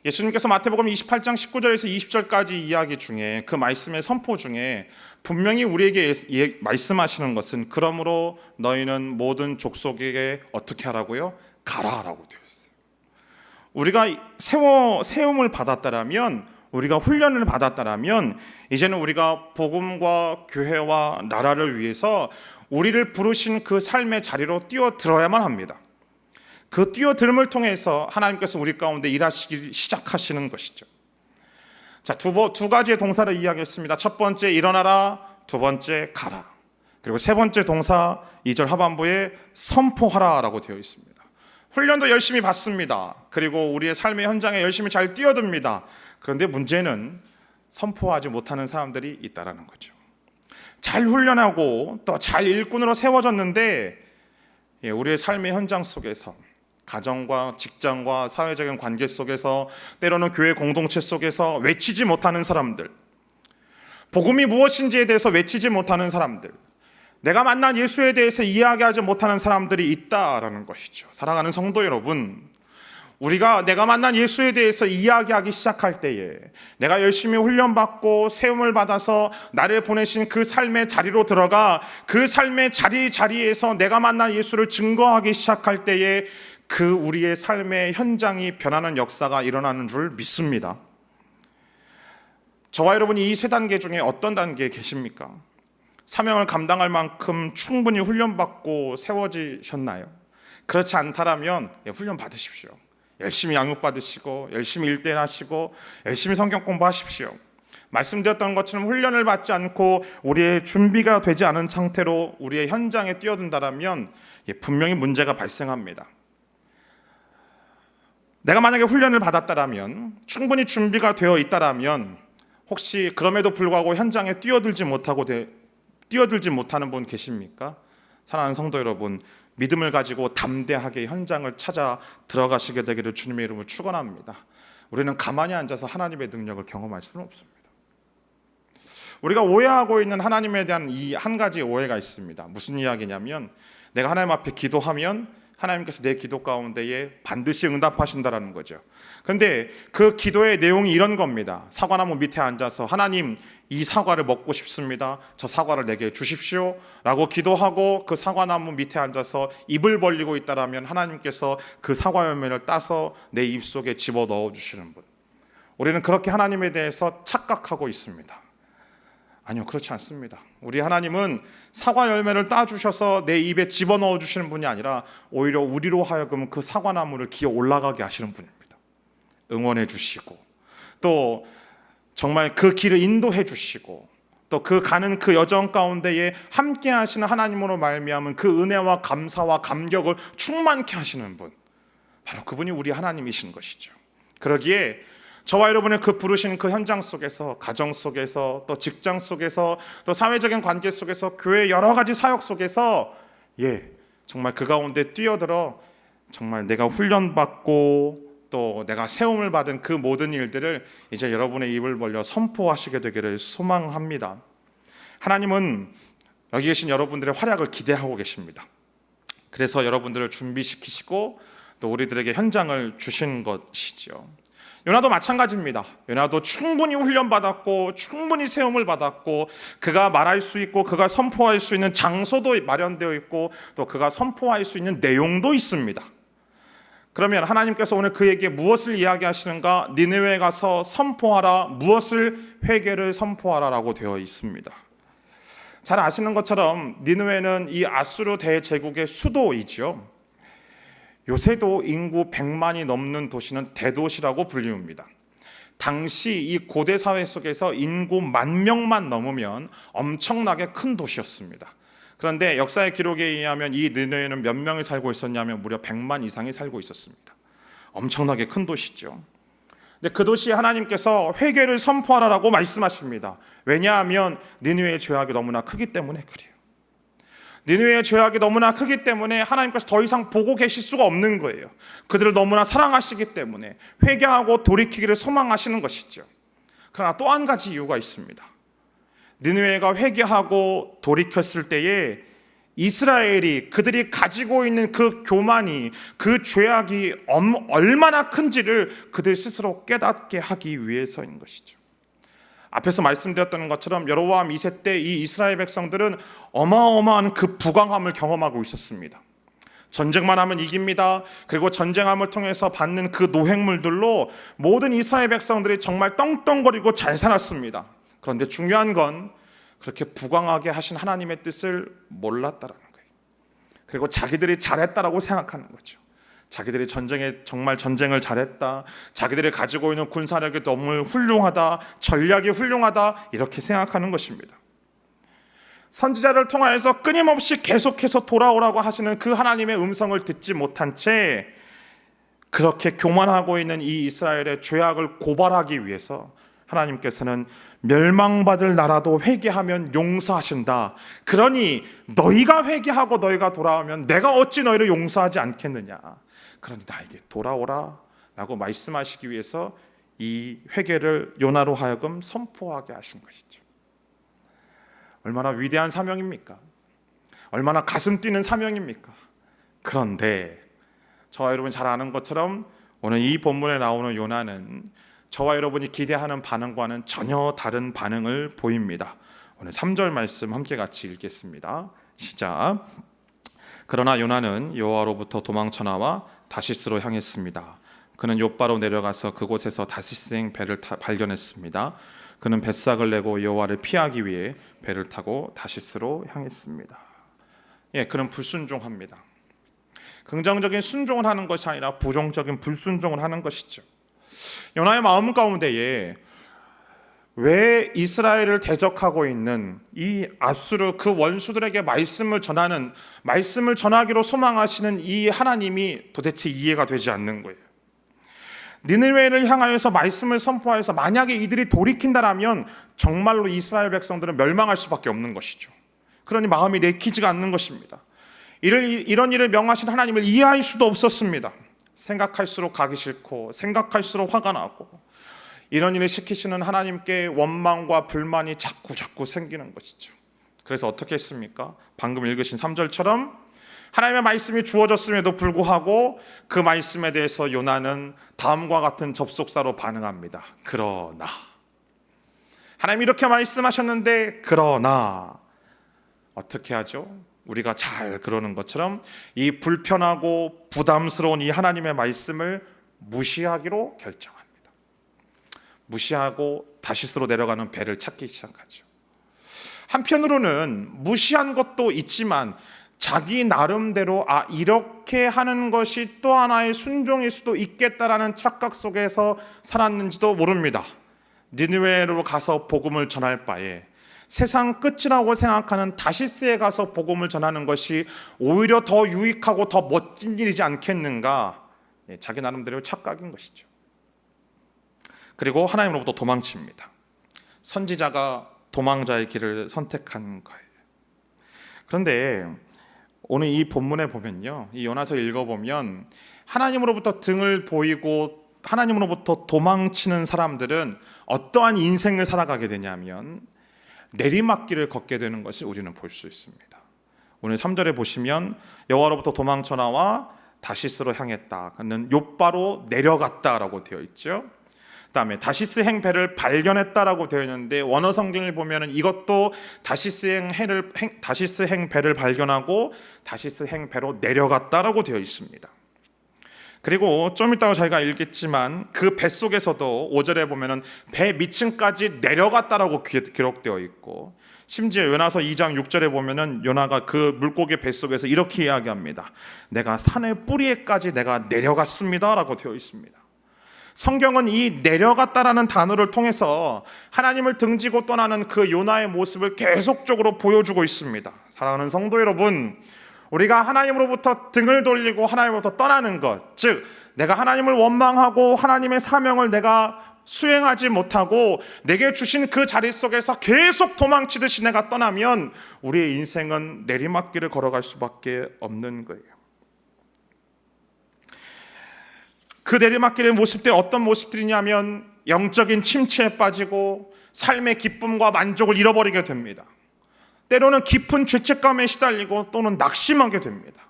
예수님께서 마태복음 28장 19절에서 20절까지 이야기 중에, 그 말씀의 선포 중에 분명히 우리에게 말씀하시는 것은, 그러므로 너희는 모든 족속에게 어떻게 하라고요? 가라라고 되어 있어요. 우리가 세움을 받았다라면, 우리가 훈련을 받았다라면, 이제는 우리가 복음과 교회와 나라를 위해서 우리를 부르신 그 삶의 자리로 뛰어들어야만 합니다. 그 뛰어들음을 통해서 하나님께서 우리 가운데 일하시기 시작하시는 것이죠. 자, 두 가지의 동사를 이야기했습니다. 첫 번째 일어나라, 두 번째 가라. 그리고 세 번째 동사 2절 하반부에 선포하라라고 되어 있습니다. 훈련도 열심히 받습니다. 그리고 우리의 삶의 현장에 열심히 잘 뛰어듭니다. 그런데 문제는 선포하지 못하는 사람들이 있다라는 거죠. 잘 훈련하고 또 잘 일꾼으로 세워졌는데 우리의 삶의 현장 속에서, 가정과 직장과 사회적인 관계 속에서, 때로는 교회 공동체 속에서 외치지 못하는 사람들, 복음이 무엇인지에 대해서 외치지 못하는 사람들, 내가 만난 예수에 대해서 이야기하지 못하는 사람들이 있다라는 것이죠. 사랑하는 성도 여러분, 우리가 내가 만난 예수에 대해서 이야기하기 시작할 때에 내가 열심히 훈련받고 세움을 받아서 나를 보내신 그 삶의 자리로 들어가 그 삶의 자리에서 내가 만난 예수를 증거하기 시작할 때에 그 우리의 삶의 현장이 변하는 역사가 일어나는 줄 믿습니다. 저와 여러분이 이 세 단계 중에 어떤 단계에 계십니까? 사명을 감당할 만큼 충분히 훈련받고 세워지셨나요? 그렇지 않다라면 훈련 받으십시오. 열심히 양육받으시고 열심히 일대일 하시고 열심히 성경 공부하십시오. 말씀드렸던 것처럼 훈련을 받지 않고 우리의 준비가 되지 않은 상태로 우리의 현장에 뛰어든다라면 분명히 문제가 발생합니다. 내가 만약에 훈련을 받았다라면, 충분히 준비가 되어 있다라면, 혹시 그럼에도 불구하고 현장에 뛰어들지 못하는 분 계십니까? 사랑하는 성도 여러분, 믿음을 가지고 담대하게 현장을 찾아 들어가시게 되기를 주님의 이름으로 축원합니다. 우리는 가만히 앉아서 하나님의 능력을 경험할 수는 없습니다. 우리가 오해하고 있는 하나님에 대한 이 한 가지 오해가 있습니다. 무슨 이야기냐면, 내가 하나님 앞에 기도하면 하나님께서 내 기도 가운데에 반드시 응답하신다라는 거죠. 그런데 그 기도의 내용이 이런 겁니다. 사과나무 밑에 앉아서 하나님, 이 사과를 먹고 싶습니다. 저 사과를 내게 주십시오 라고 기도하고 그 사과나무 밑에 앉아서 입을 벌리고 있다라면 하나님께서 그 사과 열매를 따서 내 입속에 집어넣어 주시는 분. 우리는 그렇게 하나님에 대해서 착각하고 있습니다. 아니요, 그렇지 않습니다. 우리 하나님은 사과 열매를 따주셔서 내 입에 집어넣어 주시는 분이 아니라 오히려 우리로 하여금 그 사과나무를 기어 올라가게 하시는 분입니다. 응원해 주시고 또 정말 그 길을 인도해 주시고 또 그 가는 그 여정 가운데에 함께 하시는 하나님으로 말미암은 그 은혜와 감사와 감격을 충만케 하시는 분, 바로 그분이 우리 하나님이신 것이죠. 그러기에 저와 여러분의 그 부르신 그 현장 속에서, 가정 속에서, 또 직장 속에서, 또 사회적인 관계 속에서, 교회 여러 가지 사역 속에서 정말 그 가운데 뛰어들어 정말 내가 훈련받고 또 내가 세움을 받은 그 모든 일들을 이제 여러분의 입을 벌려 선포하시게 되기를 소망합니다. 하나님은 여기 계신 여러분들의 활약을 기대하고 계십니다. 그래서 여러분들을 준비시키시고 또 우리들에게 현장을 주신 것이죠. 요나도 마찬가지입니다. 요나도 충분히 훈련받았고 충분히 세움을 받았고 그가 말할 수 있고 그가 선포할 수 있는 장소도 마련되어 있고 또 그가 선포할 수 있는 내용도 있습니다. 그러면 하나님께서 오늘 그에게 무엇을 이야기하시는가? 니느웨에 가서 선포하라, 무엇을? 회개를 선포하라 라고 되어 있습니다. 잘 아시는 것처럼 니느웨는 이 아수르 대제국의 수도이죠. 요새도 인구 100만이 넘는 도시는 대도시라고 불리웁니다. 당시 이 고대 사회 속에서 인구 10,000명만 넘으면 엄청나게 큰 도시였습니다. 그런데 역사의 기록에 의하면 이 니느웨는 몇 명이 살고 있었냐면 무려 100만 이상이 살고 있었습니다. 엄청나게 큰 도시죠. 근데 그 도시에 하나님께서 회개를 선포하라라고 말씀하십니다. 왜냐하면 니느웨의 죄악이 너무나 크기 때문에 그래요. 니느웨의 죄악이 너무나 크기 때문에 하나님께서 더 이상 보고 계실 수가 없는 거예요. 그들을 너무나 사랑하시기 때문에 회개하고 돌이키기를 소망하시는 것이죠. 그러나 또 한 가지 이유가 있습니다. 니느웨가 회개하고 돌이켰을 때에 이스라엘이 그들이 가지고 있는 그 교만이, 그 죄악이 얼마나 큰지를 그들 스스로 깨닫게 하기 위해서인 것이죠. 앞에서 말씀드렸던 것처럼 여로보암 2세 때 이 이스라엘 백성들은 어마어마한 그 부강함을 경험하고 있었습니다. 전쟁만 하면 이깁니다. 그리고 전쟁함을 통해서 받는 그 노획물들로 모든 이스라엘 백성들이 정말 떵떵거리고 잘 살았습니다. 그런데 중요한 건 그렇게 부강하게 하신 하나님의 뜻을 몰랐다라는 거예요. 그리고 자기들이 잘했다라고 생각하는 거죠. 자기들이 정말 전쟁을 잘했다, 자기들이 가지고 있는 군사력이 너무 훌륭하다, 전략이 훌륭하다, 이렇게 생각하는 것입니다. 선지자를 통하여서 끊임없이 계속해서 돌아오라고 하시는 그 하나님의 음성을 듣지 못한 채 그렇게 교만하고 있는 이 이스라엘의 죄악을 고발하기 위해서 하나님께서는 멸망받을 나라도 회개하면 용서하신다. 그러니 너희가 회개하고 너희가 돌아오면 내가 어찌 너희를 용서하지 않겠느냐. 그러니 나에게 돌아오라 라고 말씀하시기 위해서 이 회개를 요나로 하여금 선포하게 하신 것이죠. 얼마나 위대한 사명입니까? 얼마나 가슴 뛰는 사명입니까? 그런데 저와 여러분 잘 아는 것처럼 오늘 이 본문에 나오는 요나는 저와 여러분이 기대하는 반응과는 전혀 다른 반응을 보입니다. 오늘 3절 말씀 함께 같이 읽겠습니다. 시작. 그러나 요나는 여호와로부터 도망쳐 나와 다시스로 향했습니다. 그는 욥바로 내려가서 그곳에서 다시스행 배를 발견했습니다. 그는 뱃삭을 내고 여호와를 피하기 위해 배를 타고 다시스로 향했습니다. 그는 불순종합니다. 긍정적인 순종을 하는 것이 아니라 부정적인 불순종을 하는 것이죠. 요나의 마음 가운데에 왜 이스라엘을 대적하고 있는 이 아수르 그 원수들에게 말씀을 전하기로 소망하시는 이 하나님이 도대체 이해가 되지 않는 거예요. 니느웨를 향하여서 말씀을 선포하여서 만약에 이들이 돌이킨다라면 정말로 이스라엘 백성들은 멸망할 수밖에 없는 것이죠. 그러니 마음이 내키지가 않는 것입니다. 이런 일을 명하신 하나님을 이해할 수도 없었습니다. 생각할수록 가기 싫고 생각할수록 화가 나고 이런 일을 시키시는 하나님께 원망과 불만이 자꾸 생기는 것이죠. 그래서 어떻게 했습니까? 방금 읽으신 3절처럼 하나님의 말씀이 주어졌음에도 불구하고 그 말씀에 대해서 요나는 다음과 같은 접속사로 반응합니다. 그러나 하나님이 이렇게 말씀하셨는데 그러나 어떻게 하죠? 우리가 잘 그러는 것처럼 이 불편하고 부담스러운 이 하나님의 말씀을 무시하기로 결정합니다. 무시하고 다시스로 내려가는 배를 찾기 시작하죠. 한편으로는 무시한 것도 있지만 자기 나름대로 이렇게 하는 것이 또 하나의 순종일 수도 있겠다라는 착각 속에서 살았는지도 모릅니다. 니느웨로 가서 복음을 전할 바에 세상 끝이라고 생각하는 다시스에 가서 복음을 전하는 것이 오히려 더 유익하고 더 멋진 일이지 않겠는가? 자기 나름대로 착각인 것이죠. 그리고 하나님으로부터 도망칩니다. 선지자가 도망자의 길을 선택한 거예요. 그런데 오늘 이 본문에 보면요, 이 요나서 읽어보면 하나님으로부터 등을 보이고 하나님으로부터 도망치는 사람들은 어떠한 인생을 살아가게 되냐면 내리막길을 걷게 되는 것을 우리는 볼 수 있습니다. 오늘 3절에 보시면 여호와로부터 도망쳐 나와 다시스로 향했다. 그는 욥바로 내려갔다라고 되어 있죠. 그다음에 다시스 행 배를 발견했다라고 되어 있는데 원어 성경을 보면은 이것도 다시스 행 배를 발견하고 다시스 행 배로 내려갔다라고 되어 있습니다. 그리고 좀 이따가 저희가 읽겠지만 그 뱃속에서도 5절에 보면은 배 밑층까지 내려갔다라고 기록되어 있고 심지어 요나서 2장 6절에 보면은 요나가 그 물고기 뱃속에서 이렇게 이야기합니다. 내가 산의 뿌리에까지 내가 내려갔습니다라고 되어 있습니다. 성경은 이 내려갔다라는 단어를 통해서 하나님을 등지고 떠나는 그 요나의 모습을 계속적으로 보여주고 있습니다. 사랑하는 성도 여러분, 우리가 하나님으로부터 등을 돌리고 하나님으로부터 떠나는 것, 즉 내가 하나님을 원망하고 하나님의 사명을 내가 수행하지 못하고 내게 주신 그 자리 속에서 계속 도망치듯이 내가 떠나면 우리의 인생은 내리막길을 걸어갈 수밖에 없는 거예요. 그 내리막길의 모습들이 어떤 모습들이냐면 영적인 침체에 빠지고 삶의 기쁨과 만족을 잃어버리게 됩니다. 때로는 깊은 죄책감에 시달리고 또는 낙심하게 됩니다.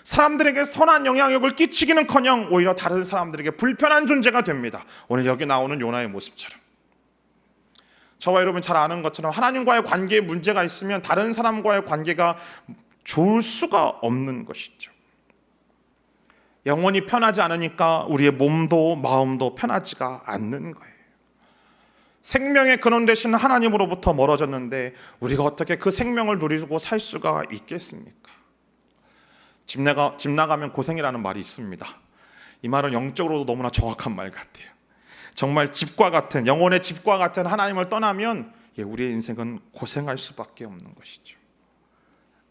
사람들에게 선한 영향력을 끼치기는커녕 오히려 다른 사람들에게 불편한 존재가 됩니다. 오늘 여기 나오는 요나의 모습처럼. 저와 여러분 잘 아는 것처럼 하나님과의 관계에 문제가 있으면 다른 사람과의 관계가 좋을 수가 없는 것이죠. 영혼이 편하지 않으니까 우리의 몸도 마음도 편하지가 않는 거예요. 생명의 근원 되신 하나님으로부터 멀어졌는데 우리가 어떻게 그 생명을 누리고 살 수가 있겠습니까? 집 나가면 고생이라는 말이 있습니다. 이 말은 영적으로도 너무나 정확한 말 같아요. 정말 집과 같은, 영혼의 집과 같은 하나님을 떠나면 우리의 인생은 고생할 수밖에 없는 것이죠.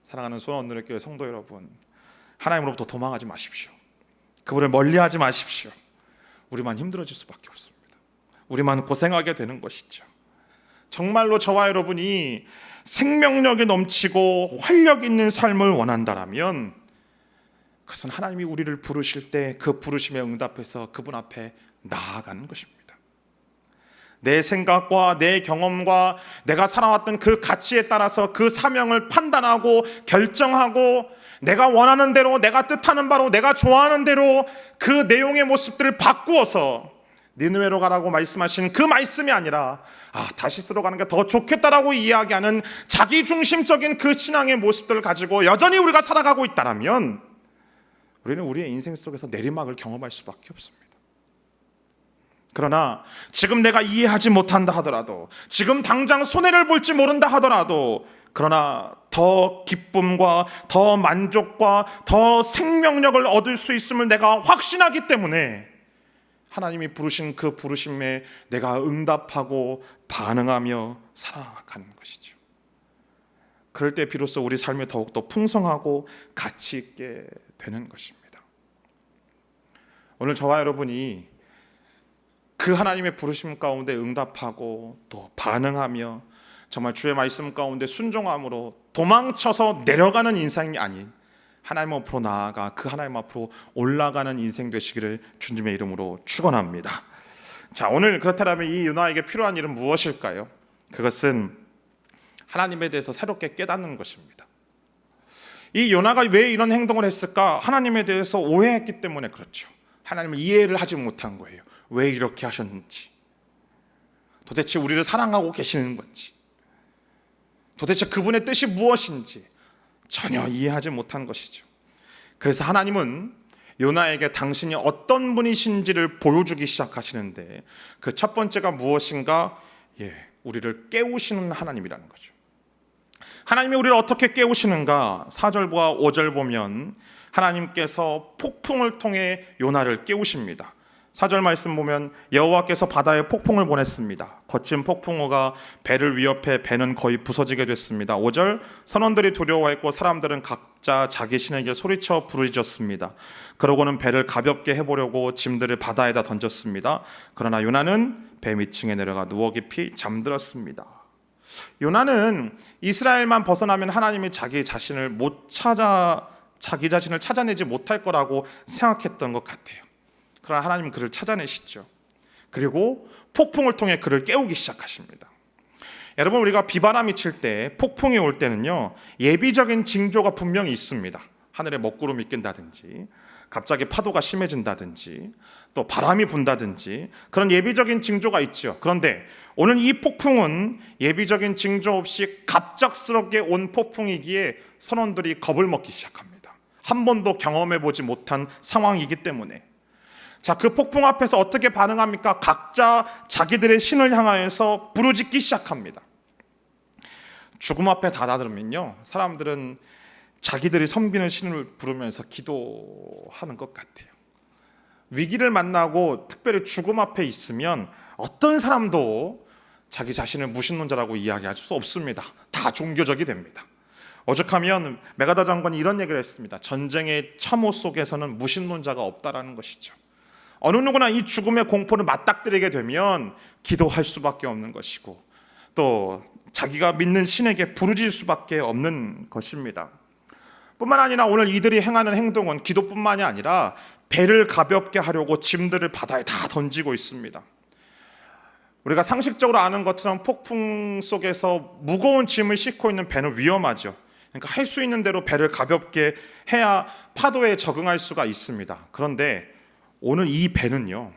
사랑하는 소원언누리 교회 성도 여러분, 하나님으로부터 도망하지 마십시오. 그분을 멀리하지 마십시오. 우리만 힘들어질 수밖에 없습니다. 우리만 고생하게 되는 것이죠. 정말로 저와 여러분이 생명력이 넘치고 활력 있는 삶을 원한다라면 그것은 하나님이 우리를 부르실 때 그 부르심에 응답해서 그분 앞에 나아가는 것입니다. 내 생각과 내 경험과 내가 살아왔던 그 가치에 따라서 그 사명을 판단하고 결정하고 내가 원하는 대로, 내가 뜻하는 바로, 내가 좋아하는 대로 그 내용의 모습들을 바꾸어서 니느웨로 가라고 말씀하신 그 말씀이 아니라 다시스로 가는 게 더 좋겠다라고 이야기하는 자기 중심적인 그 신앙의 모습들을 가지고 여전히 우리가 살아가고 있다면 우리는 우리의 인생 속에서 내리막을 경험할 수밖에 없습니다. 그러나 지금 내가 이해하지 못한다 하더라도, 지금 당장 손해를 볼지 모른다 하더라도, 그러나 더 기쁨과 더 만족과 더 생명력을 얻을 수 있음을 내가 확신하기 때문에 하나님이 부르신 그 부르심에 내가 응답하고 반응하며 살아가는 것이죠. 그럴 때 비로소 우리 삶이 더욱더 풍성하고 가치 있게 되는 것입니다. 오늘 저와 여러분이 그 하나님의 부르심 가운데 응답하고 또 반응하며 정말 주의 말씀 가운데 순종함으로 도망쳐서 내려가는 인생이 아닌 하나님 앞으로 나아가 그 하나님 앞으로 올라가는 인생 되시기를 주님의 이름으로 축원합니다. 자, 오늘 그렇다면 이 요나에게 필요한 일은 무엇일까요? 그것은 하나님에 대해서 새롭게 깨닫는 것입니다. 이 요나가 왜 이런 행동을 했을까? 하나님에 대해서 오해했기 때문에 그렇죠. 하나님을 이해를 하지 못한 거예요. 왜 이렇게 하셨는지, 도대체 우리를 사랑하고 계시는 건지, 도대체 그분의 뜻이 무엇인지 전혀 이해하지 못한 것이죠. 그래서 하나님은 요나에게 당신이 어떤 분이신지를 보여주기 시작하시는데 그 첫 번째가 무엇인가? 우리를 깨우시는 하나님이라는 거죠. 하나님이 우리를 어떻게 깨우시는가? 4절과 5절 보면 하나님께서 폭풍을 통해 요나를 깨우십니다. 4절 말씀 보면 여호와께서 바다에 폭풍을 보냈습니다. 거친 폭풍우가 배를 위협해 배는 거의 부서지게 됐습니다. 5절 선원들이 두려워했고 사람들은 각자 자기 신에게 소리쳐 부르짖었습니다. 그러고는 배를 가볍게 해보려고 짐들을 바다에다 던졌습니다. 그러나 요나는 배 밑층에 내려가 누워 깊이 잠들었습니다. 요나는 이스라엘만 벗어나면 하나님이 자기 자신을 찾아내지 못할 거라고 생각했던 것 같아요. 그러나 하나님은 그를 찾아내시죠. 그리고 폭풍을 통해 그를 깨우기 시작하십니다. 여러분, 우리가 비바람이 칠 때, 폭풍이 올 때는요, 예비적인 징조가 분명히 있습니다. 하늘에 먹구름이 낀다든지, 갑자기 파도가 심해진다든지, 또 바람이 분다든지, 그런 예비적인 징조가 있죠. 그런데 오늘 이 폭풍은 예비적인 징조 없이 갑작스럽게 온 폭풍이기에 선원들이 겁을 먹기 시작합니다. 한 번도 경험해보지 못한 상황이기 때문에. 자, 그 폭풍 앞에서 어떻게 반응합니까? 각자 자기들의 신을 향하여서 부르짖기 시작합니다. 죽음 앞에 다다르면요, 사람들은 자기들이 섬기는 신을 부르면서 기도하는 것 같아요. 위기를 만나고 특별히 죽음 앞에 있으면 어떤 사람도 자기 자신을 무신론자라고 이야기할 수 없습니다. 다 종교적이 됩니다. 오죽하면 메가다 장관이 이런 얘기를 했습니다. 전쟁의 참호 속에서는 무신론자가 없다라는 것이죠. 어느 누구나 이 죽음의 공포를 맞닥뜨리게 되면 기도할 수밖에 없는 것이고 또 자기가 믿는 신에게 부르짖을 수밖에 없는 것입니다. 뿐만 아니라 오늘 이들이 행하는 행동은 기도뿐만이 아니라 배를 가볍게 하려고 짐들을 바다에 다 던지고 있습니다. 우리가 상식적으로 아는 것처럼 폭풍 속에서 무거운 짐을 싣고 있는 배는 위험하죠. 그러니까 할 수 있는 대로 배를 가볍게 해야 파도에 적응할 수가 있습니다. 그런데 오늘 이 배는요,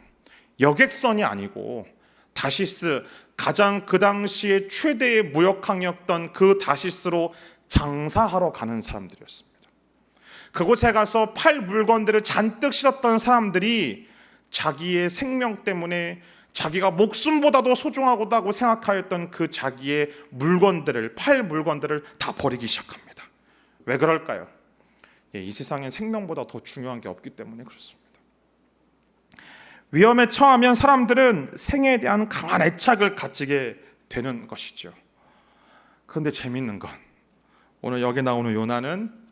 여객선이 아니고 다시스, 가장 그 당시에 최대의 무역항이었던 그 다시스로 장사하러 가는 사람들이었습니다. 그곳에 가서 팔 물건들을 잔뜩 실었던 사람들이 자기의 생명 때문에 자기가 목숨보다도 소중하다고 생각하였던 그 자기의 물건들을, 팔 물건들을 다 버리기 시작합니다. 왜 그럴까요? 이 세상엔 생명보다 더 중요한 게 없기 때문에 그렇습니다. 위험에 처하면 사람들은 생에 대한 강한 애착을 가지게 되는 것이죠. 그런데 재미있는 건 오늘 여기 나오는 요나는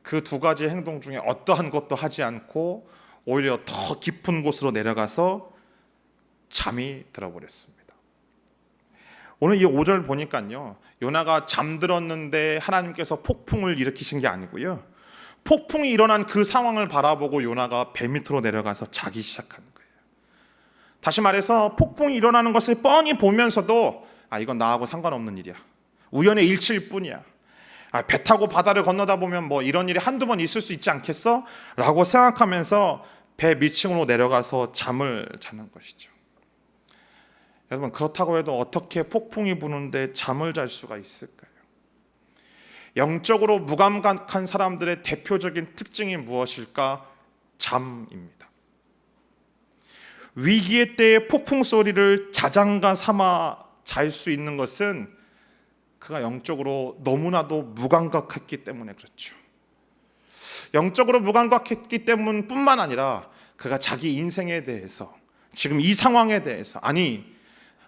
그 두 가지 행동 중에 어떠한 것도 하지 않고 오히려 더 깊은 곳으로 내려가서 잠이 들어버렸습니다. 오늘 이 5절 보니까요, 요나가 잠들었는데 하나님께서 폭풍을 일으키신 게 아니고요, 폭풍이 일어난 그 상황을 바라보고 요나가 배 밑으로 내려가서 자기 시작하는 거예요. 다시 말해서 폭풍이 일어나는 것을 뻔히 보면서도 이건 나하고 상관없는 일이야, 우연의 일치일 뿐이야, 배 타고 바다를 건너다 보면 뭐 이런 일이 한두 번 있을 수 있지 않겠어? 라고 생각하면서 배 밑층으로 내려가서 잠을 자는 것이죠. 여러분, 그렇다고 해도 어떻게 폭풍이 부는데 잠을 잘 수가 있을까요? 영적으로 무감각한 사람들의 대표적인 특징이 무엇일까? 잠입니다. 위기의 때의 폭풍 소리를 자장가 삼아 잘 수 있는 것은 그가 영적으로 너무나도 무감각했기 때문에 그렇죠. 영적으로 무감각했기 때문뿐만 아니라 그가 자기 인생에 대해서, 지금 이 상황에 대해서, 아니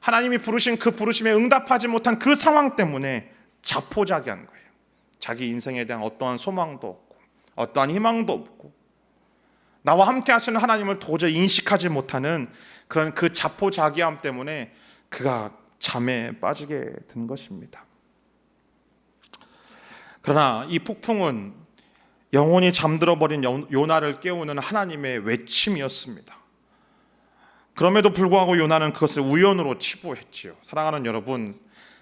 하나님이 부르신 그 부르심에 응답하지 못한 그 상황 때문에 자포자기한 거예요. 자기 인생에 대한 어떠한 소망도 없고 어떠한 희망도 없고 나와 함께 하시는 하나님을 도저히 인식하지 못하는 그런 그 자포자기함 때문에 그가 잠에 빠지게 된 것입니다. 그러나 이 폭풍은 영원히 잠들어 버린 요나를 깨우는 하나님의 외침이었습니다. 그럼에도 불구하고 요나는 그것을 우연으로 치부했지요. 사랑하는 여러분,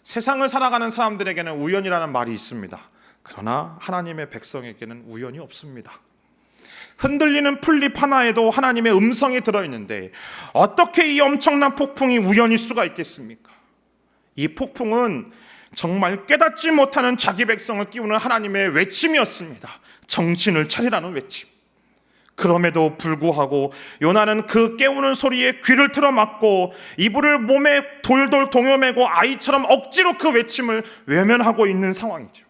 세상을 살아가는 사람들에게는 우연이라는 말이 있습니다. 그러나 하나님의 백성에게는 우연이 없습니다. 흔들리는 풀잎 하나에도 하나님의 음성이 들어있는데 어떻게 이 엄청난 폭풍이 우연일 수가 있겠습니까? 이 폭풍은 정말 깨닫지 못하는 자기 백성을 끼우는 하나님의 외침이었습니다. 정신을 차리라는 외침. 그럼에도 불구하고 요나는 그 깨우는 소리에 귀를 틀어막고 이불을 몸에 돌돌 동여매고 아이처럼 억지로 그 외침을 외면하고 있는 상황이죠.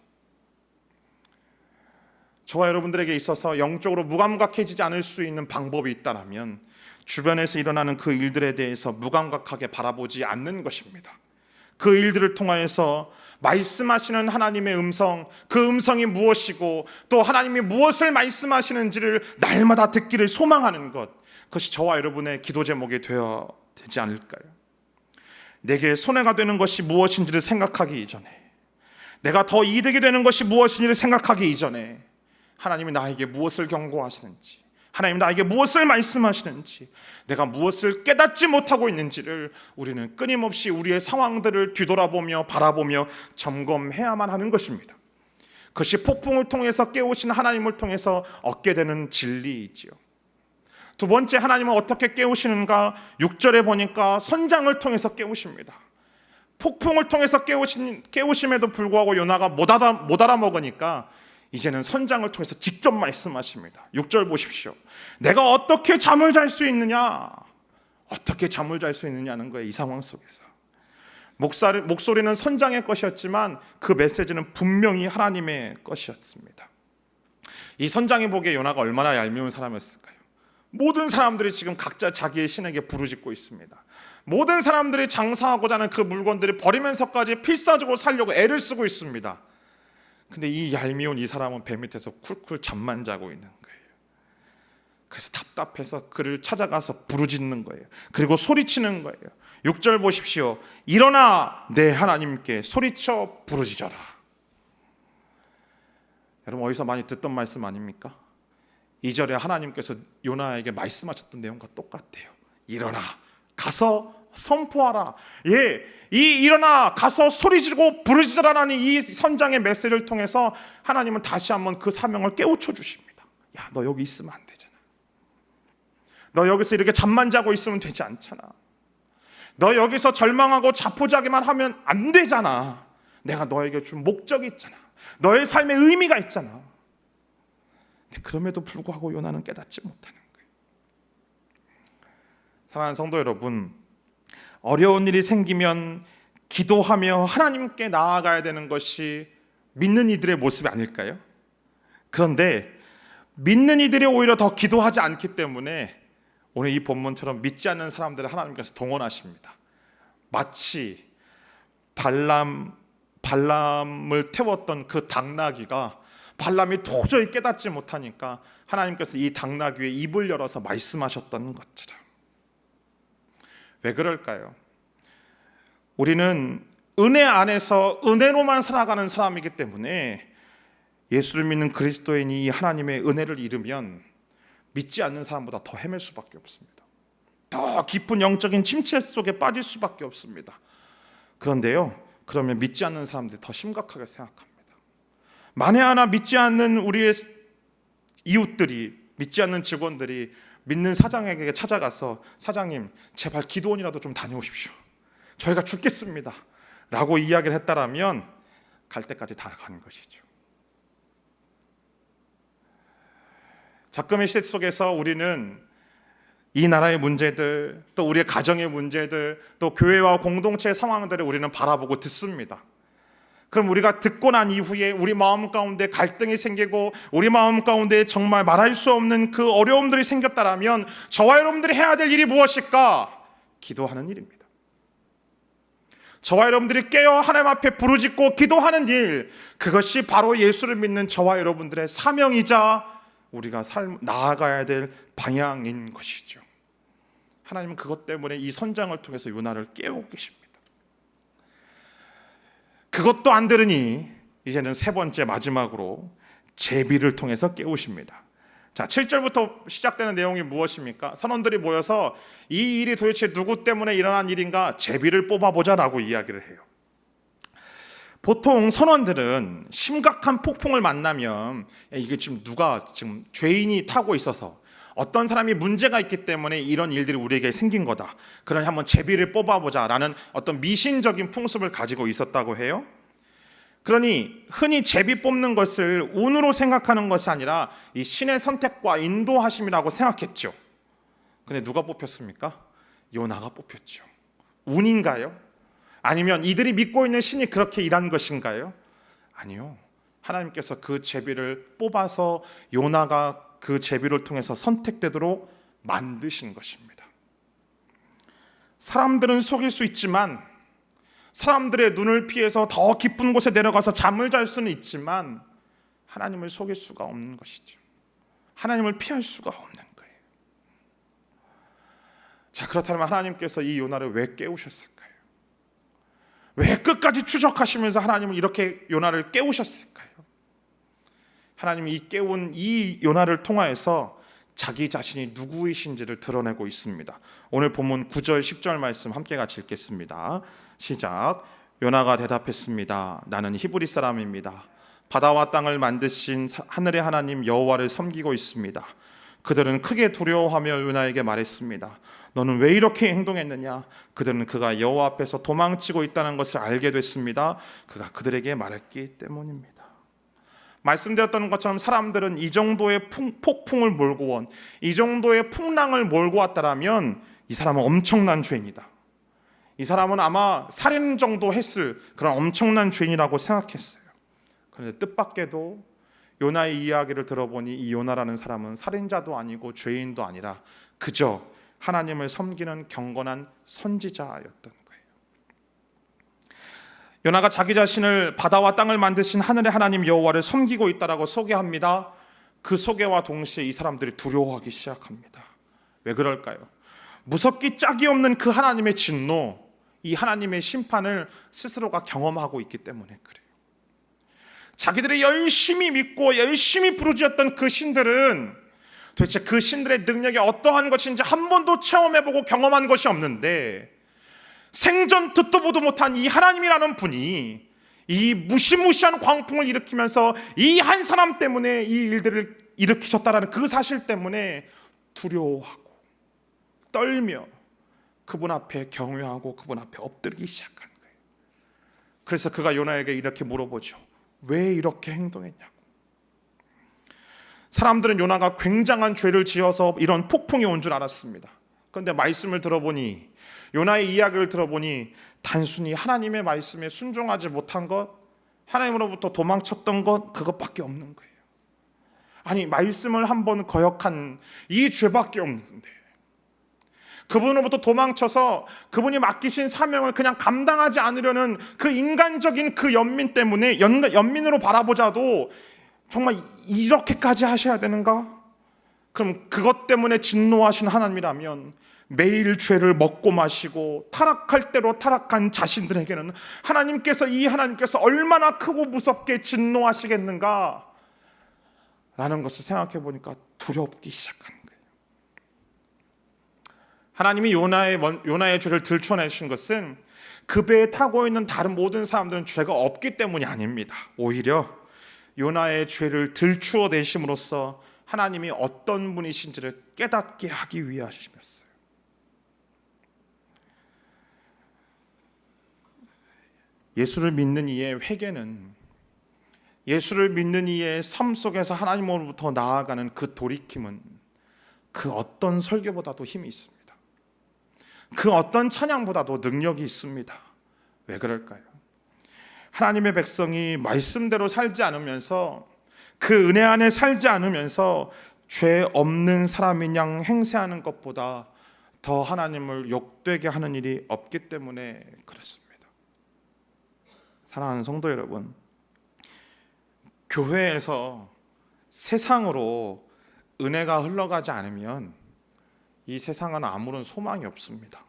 저와 여러분들에게 있어서 영적으로 무감각해지지 않을 수 있는 방법이 있다면 주변에서 일어나는 그 일들에 대해서 무감각하게 바라보지 않는 것입니다. 그 일들을 통하여서 말씀하시는 하나님의 음성, 그 음성이 무엇이고 또 하나님이 무엇을 말씀하시는지를 날마다 듣기를 소망하는 것, 그것이 저와 여러분의 기도 제목이 되어야 되지 않을까요? 내게 손해가 되는 것이 무엇인지를 생각하기 이전에, 내가 더 이득이 되는 것이 무엇인지를 생각하기 이전에 하나님이 나에게 무엇을 경고하시는지, 하나님 나에게 무엇을 말씀하시는지, 내가 무엇을 깨닫지 못하고 있는지를 우리는 끊임없이 우리의 상황들을 뒤돌아보며 바라보며 점검해야만 하는 것입니다. 그것이 폭풍을 통해서 깨우신 하나님을 통해서 얻게 되는 진리이지요. 두 번째, 하나님은 어떻게 깨우시는가? 6절에 보니까 선장을 통해서 깨우십니다. 폭풍을 통해서 깨우심에도 불구하고 요나가 못 알아먹으니까 이제는 선장을 통해서 직접 말씀하십니다. 6절 보십시오. 내가 어떻게 잠을 잘 수 있느냐? 어떻게 잠을 잘 수 있느냐는 거예요. 이 상황 속에서 목소리는 선장의 것이었지만 그 메시지는 분명히 하나님의 것이었습니다. 이 선장이 보기에 요나가 얼마나 얄미운 사람이었을까요? 모든 사람들이 지금 각자 자기의 신에게 부르짖고 있습니다. 모든 사람들이 장사하고자 하는 그 물건들을 버리면서까지 필사적으로 살려고 애를 쓰고 있습니다. 근데 이 얄미운 이 사람은 배 밑에서 쿨쿨 잠만 자고 있는 거예요. 그래서 답답해서 그를 찾아가서 부르짖는 거예요. 그리고 소리치는 거예요. 6절 보십시오. 일어나 내 하나님께 소리쳐 부르짖어라. 여러분, 어디서 많이 듣던 말씀 아닙니까? 2절에 하나님께서 요나에게 말씀하셨던 내용과 똑같아요. 일어나 가서 선포하라. 일어나 가서 소리 지르고 부르짖으라는 이 선장의 메시지를 통해서 하나님은 다시 한번 그 사명을 깨우쳐 주십니다. 야, 너 여기 있으면 안 되잖아. 너 여기서 이렇게 잠만 자고 있으면 되지 않잖아. 너 여기서 절망하고 자포자기만 하면 안 되잖아. 내가 너에게 준 목적이 있잖아. 너의 삶에 의미가 있잖아. 그럼에도 불구하고 요나는 깨닫지 못하는 거예요. 사랑하는 성도 여러분, 어려운 일이 생기면 기도하며 하나님께 나아가야 되는 것이 믿는 이들의 모습이 아닐까요? 그런데 믿는 이들이 오히려 더 기도하지 않기 때문에 오늘 이 본문처럼 믿지 않는 사람들을 하나님께서 동원하십니다. 마치 발람을 태웠던 그 당나귀가 발람이 도저히 깨닫지 못하니까 하나님께서 이 당나귀의 입을 열어서 말씀하셨던 것처럼. 왜 그럴까요? 우리는 은혜 안에서 은혜로만 살아가는 사람이기 때문에 예수를 믿는 그리스도인이 하나님의 은혜를 잃으면 믿지 않는 사람보다 더 헤맬 수밖에 없습니다. 더 깊은 영적인 침체 속에 빠질 수밖에 없습니다. 그런데요, 그러면 믿지 않는 사람들이 더 심각하게 생각합니다. 만에 하나 믿지 않는 우리의 이웃들이, 믿지 않는 직원들이 믿는 사장에게 찾아가서 사장님 제발 기도원이라도 좀 다녀오십시오. 저희가 죽겠습니다 라고 이야기를 했다라면 갈 때까지 다 간 것이죠. 작금의 시대 속에서 우리는 이 나라의 문제들, 또 우리의 가정의 문제들, 또 교회와 공동체의 상황들을 우리는 바라보고 듣습니다. 그럼 우리가 듣고 난 이후에 우리 마음 가운데 갈등이 생기고 우리 마음 가운데 정말 말할 수 없는 그 어려움들이 생겼다라면 저와 여러분들이 해야 될 일이 무엇일까? 기도하는 일입니다. 저와 여러분들이 깨어 하나님 앞에 부르짖고 기도하는 일, 그것이 바로 예수를 믿는 저와 여러분들의 사명이자 우리가 나아가야 될 방향인 것이죠. 하나님은 그것 때문에 이 선장을 통해서 요나를 깨우고 계십니다. 그것도 안 들으니 이제는 세 번째 마지막으로 제비를 통해서 깨우십니다. 자, 7절부터 시작되는 내용이 무엇입니까? 선원들이 모여서 이 일이 도대체 누구 때문에 일어난 일인가 제비를 뽑아보자라고 이야기를 해요. 보통 선원들은 심각한 폭풍을 만나면 이게 지금 누가 지금 죄인이 타고 있어서 어떤 사람이 문제가 있기 때문에 이런 일들이 우리에게 생긴 거다, 그러니 한번 제비를 뽑아보자라는 어떤 미신적인 풍습을 가지고 있었다고 해요. 그러니 흔히 제비 뽑는 것을 운으로 생각하는 것이 아니라 이 신의 선택과 인도하심이라고 생각했죠. 근데 누가 뽑혔습니까? 요나가 뽑혔죠. 운인가요? 아니면 이들이 믿고 있는 신이 그렇게 일한 것인가요? 아니요. 하나님께서 그 제비를 뽑아서 요나가 그 제비를 통해서 선택되도록 만드신 것입니다. 사람들은 속일 수 있지만, 사람들의 눈을 피해서 더 깊은 곳에 내려가서 잠을 잘 수는 있지만 하나님을 속일 수가 없는 것이죠. 하나님을 피할 수가 없는 거예요. 자, 그렇다면 하나님께서 이 요나를 왜 깨우셨을까요? 왜 끝까지 추적하시면서 하나님을 이렇게 요나를 깨우셨을까요? 하나님이 이 깨운 이 요나를 통하여서 자기 자신이 누구이신지를 드러내고 있습니다. 오늘 본문 9절 10절 말씀 함께 같이 읽겠습니다. 시작. 요나가 대답했습니다. 나는 히브리 사람입니다. 바다와 땅을 만드신 하늘의 하나님 여호와를 섬기고 있습니다. 그들은 크게 두려워하며 요나에게 말했습니다. 너는 왜 이렇게 행동했느냐? 그들은 그가 여호와 앞에서 도망치고 있다는 것을 알게 됐습니다. 그가 그들에게 말했기 때문입니다. 말씀드렸던 것처럼 사람들은 이 정도의 폭풍을 몰고 온, 이 정도의 풍랑을 몰고 왔다라면 이 사람은 엄청난 죄인이다, 이 사람은 아마 살인 정도 했을 그런 엄청난 죄인이라고 생각했어요. 그런데 뜻밖에도 요나의 이야기를 들어보니 이 요나라는 사람은 살인자도 아니고 죄인도 아니라 그저 하나님을 섬기는 경건한 선지자였던 거예요. 요나가 자기 자신을 바다와 땅을 만드신 하늘의 하나님 여호와를 섬기고 있다라고 소개합니다. 그 소개와 동시에 이 사람들이 두려워하기 시작합니다. 왜 그럴까요? 무섭기 짝이 없는 그 하나님의 진노, 이 하나님의 심판을 스스로가 경험하고 있기 때문에 그래요. 자기들이 열심히 믿고 열심히 부르짖었던 그 신들은 도대체 그 신들의 능력이 어떠한 것인지 한 번도 체험해보고 경험한 것이 없는데, 생전 듣도 보도 못한 이 하나님이라는 분이 이 무시무시한 광풍을 일으키면서 이 한 사람 때문에 이 일들을 일으키셨다라는 그 사실 때문에 두려워하고 떨며 그분 앞에 경외하고 그분 앞에 엎드리기 시작한 거예요. 그래서 그가 요나에게 이렇게 물어보죠. 왜 이렇게 행동했냐고. 사람들은 요나가 굉장한 죄를 지어서 이런 폭풍이 온 줄 알았습니다. 그런데 말씀을 들어보니, 요나의 이야기를 들어보니 단순히 하나님의 말씀에 순종하지 못한 것, 하나님으로부터 도망쳤던 것, 그것밖에 없는 거예요. 아니, 말씀을 한번 거역한 이 죄밖에 없는데 그분으로부터 도망쳐서 그분이 맡기신 사명을 그냥 감당하지 않으려는 그 인간적인 그 연민 때문에, 연민으로 바라보자도 정말 이렇게까지 하셔야 되는가? 그럼 그것 때문에 진노하신 하나님이라면 매일 죄를 먹고 마시고 타락할 대로 타락한 자신들에게는 하나님께서 얼마나 크고 무섭게 진노하시겠는가? 라는 것을 생각해 보니까 두렵기 시작한 거예요. 하나님이 요나의 죄를 들춰내신 것은 그 배에 타고 있는 다른 모든 사람들은 죄가 없기 때문이 아닙니다. 오히려 요나의 죄를 들추어 내심으로써 하나님이 어떤 분이신지를 깨닫게 하기 위하심이었어요. 예수를 믿는 이의 회개는, 예수를 믿는 이의 삶 속에서 하나님으로부터 나아가는 그 돌이킴은 그 어떤 설교보다도 힘이 있습니다. 그 어떤 찬양보다도 능력이 있습니다. 왜 그럴까요? 하나님의 백성이 말씀대로 살지 않으면서, 그 은혜 안에 살지 않으면서 죄 없는 사람인 양 행세하는 것보다 더 하나님을 욕되게 하는 일이 없기 때문에 그렇습니다. 사랑하는 성도 여러분, 교회에서 세상으로 은혜가 흘러가지 않으면 이 세상은 아무런 소망이 없습니다.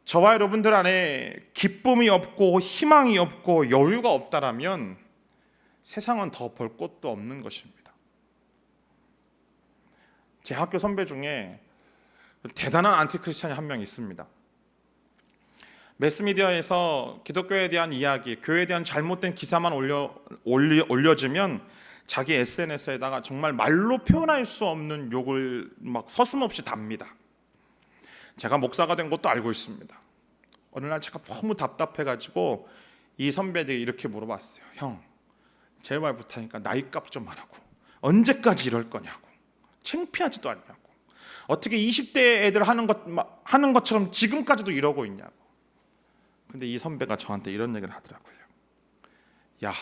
저와 여러분들 안에 기쁨이 없고 희망이 없고 여유가 없다라면 세상은 더 볼 곳도 없는 것입니다. 제 학교 선배 중에 대단한 안티크리스천이 한 명 있습니다. 매스미디어에서 기독교에 대한 이야기, 교회에 대한 잘못된 기사만 올려주면 자기 SNS에다가 정말 말로 표현할 수 없는 욕을 막 서슴없이 답니다. 제가 목사가 된 것도 알고 있습니다. 어느 날 제가 너무 답답해가지고 이 선배들이 이렇게 물어봤어요. 형, 제발 부탁하니까 나이값 좀 하라고. 언제까지 이럴 거냐고. 창피하지도 않냐고. 어떻게 20대 애들 하는 것처럼 지금까지도 이러고 있냐고. 근데 이 선배가 저한테 이런 얘기를 하더라고요. 야,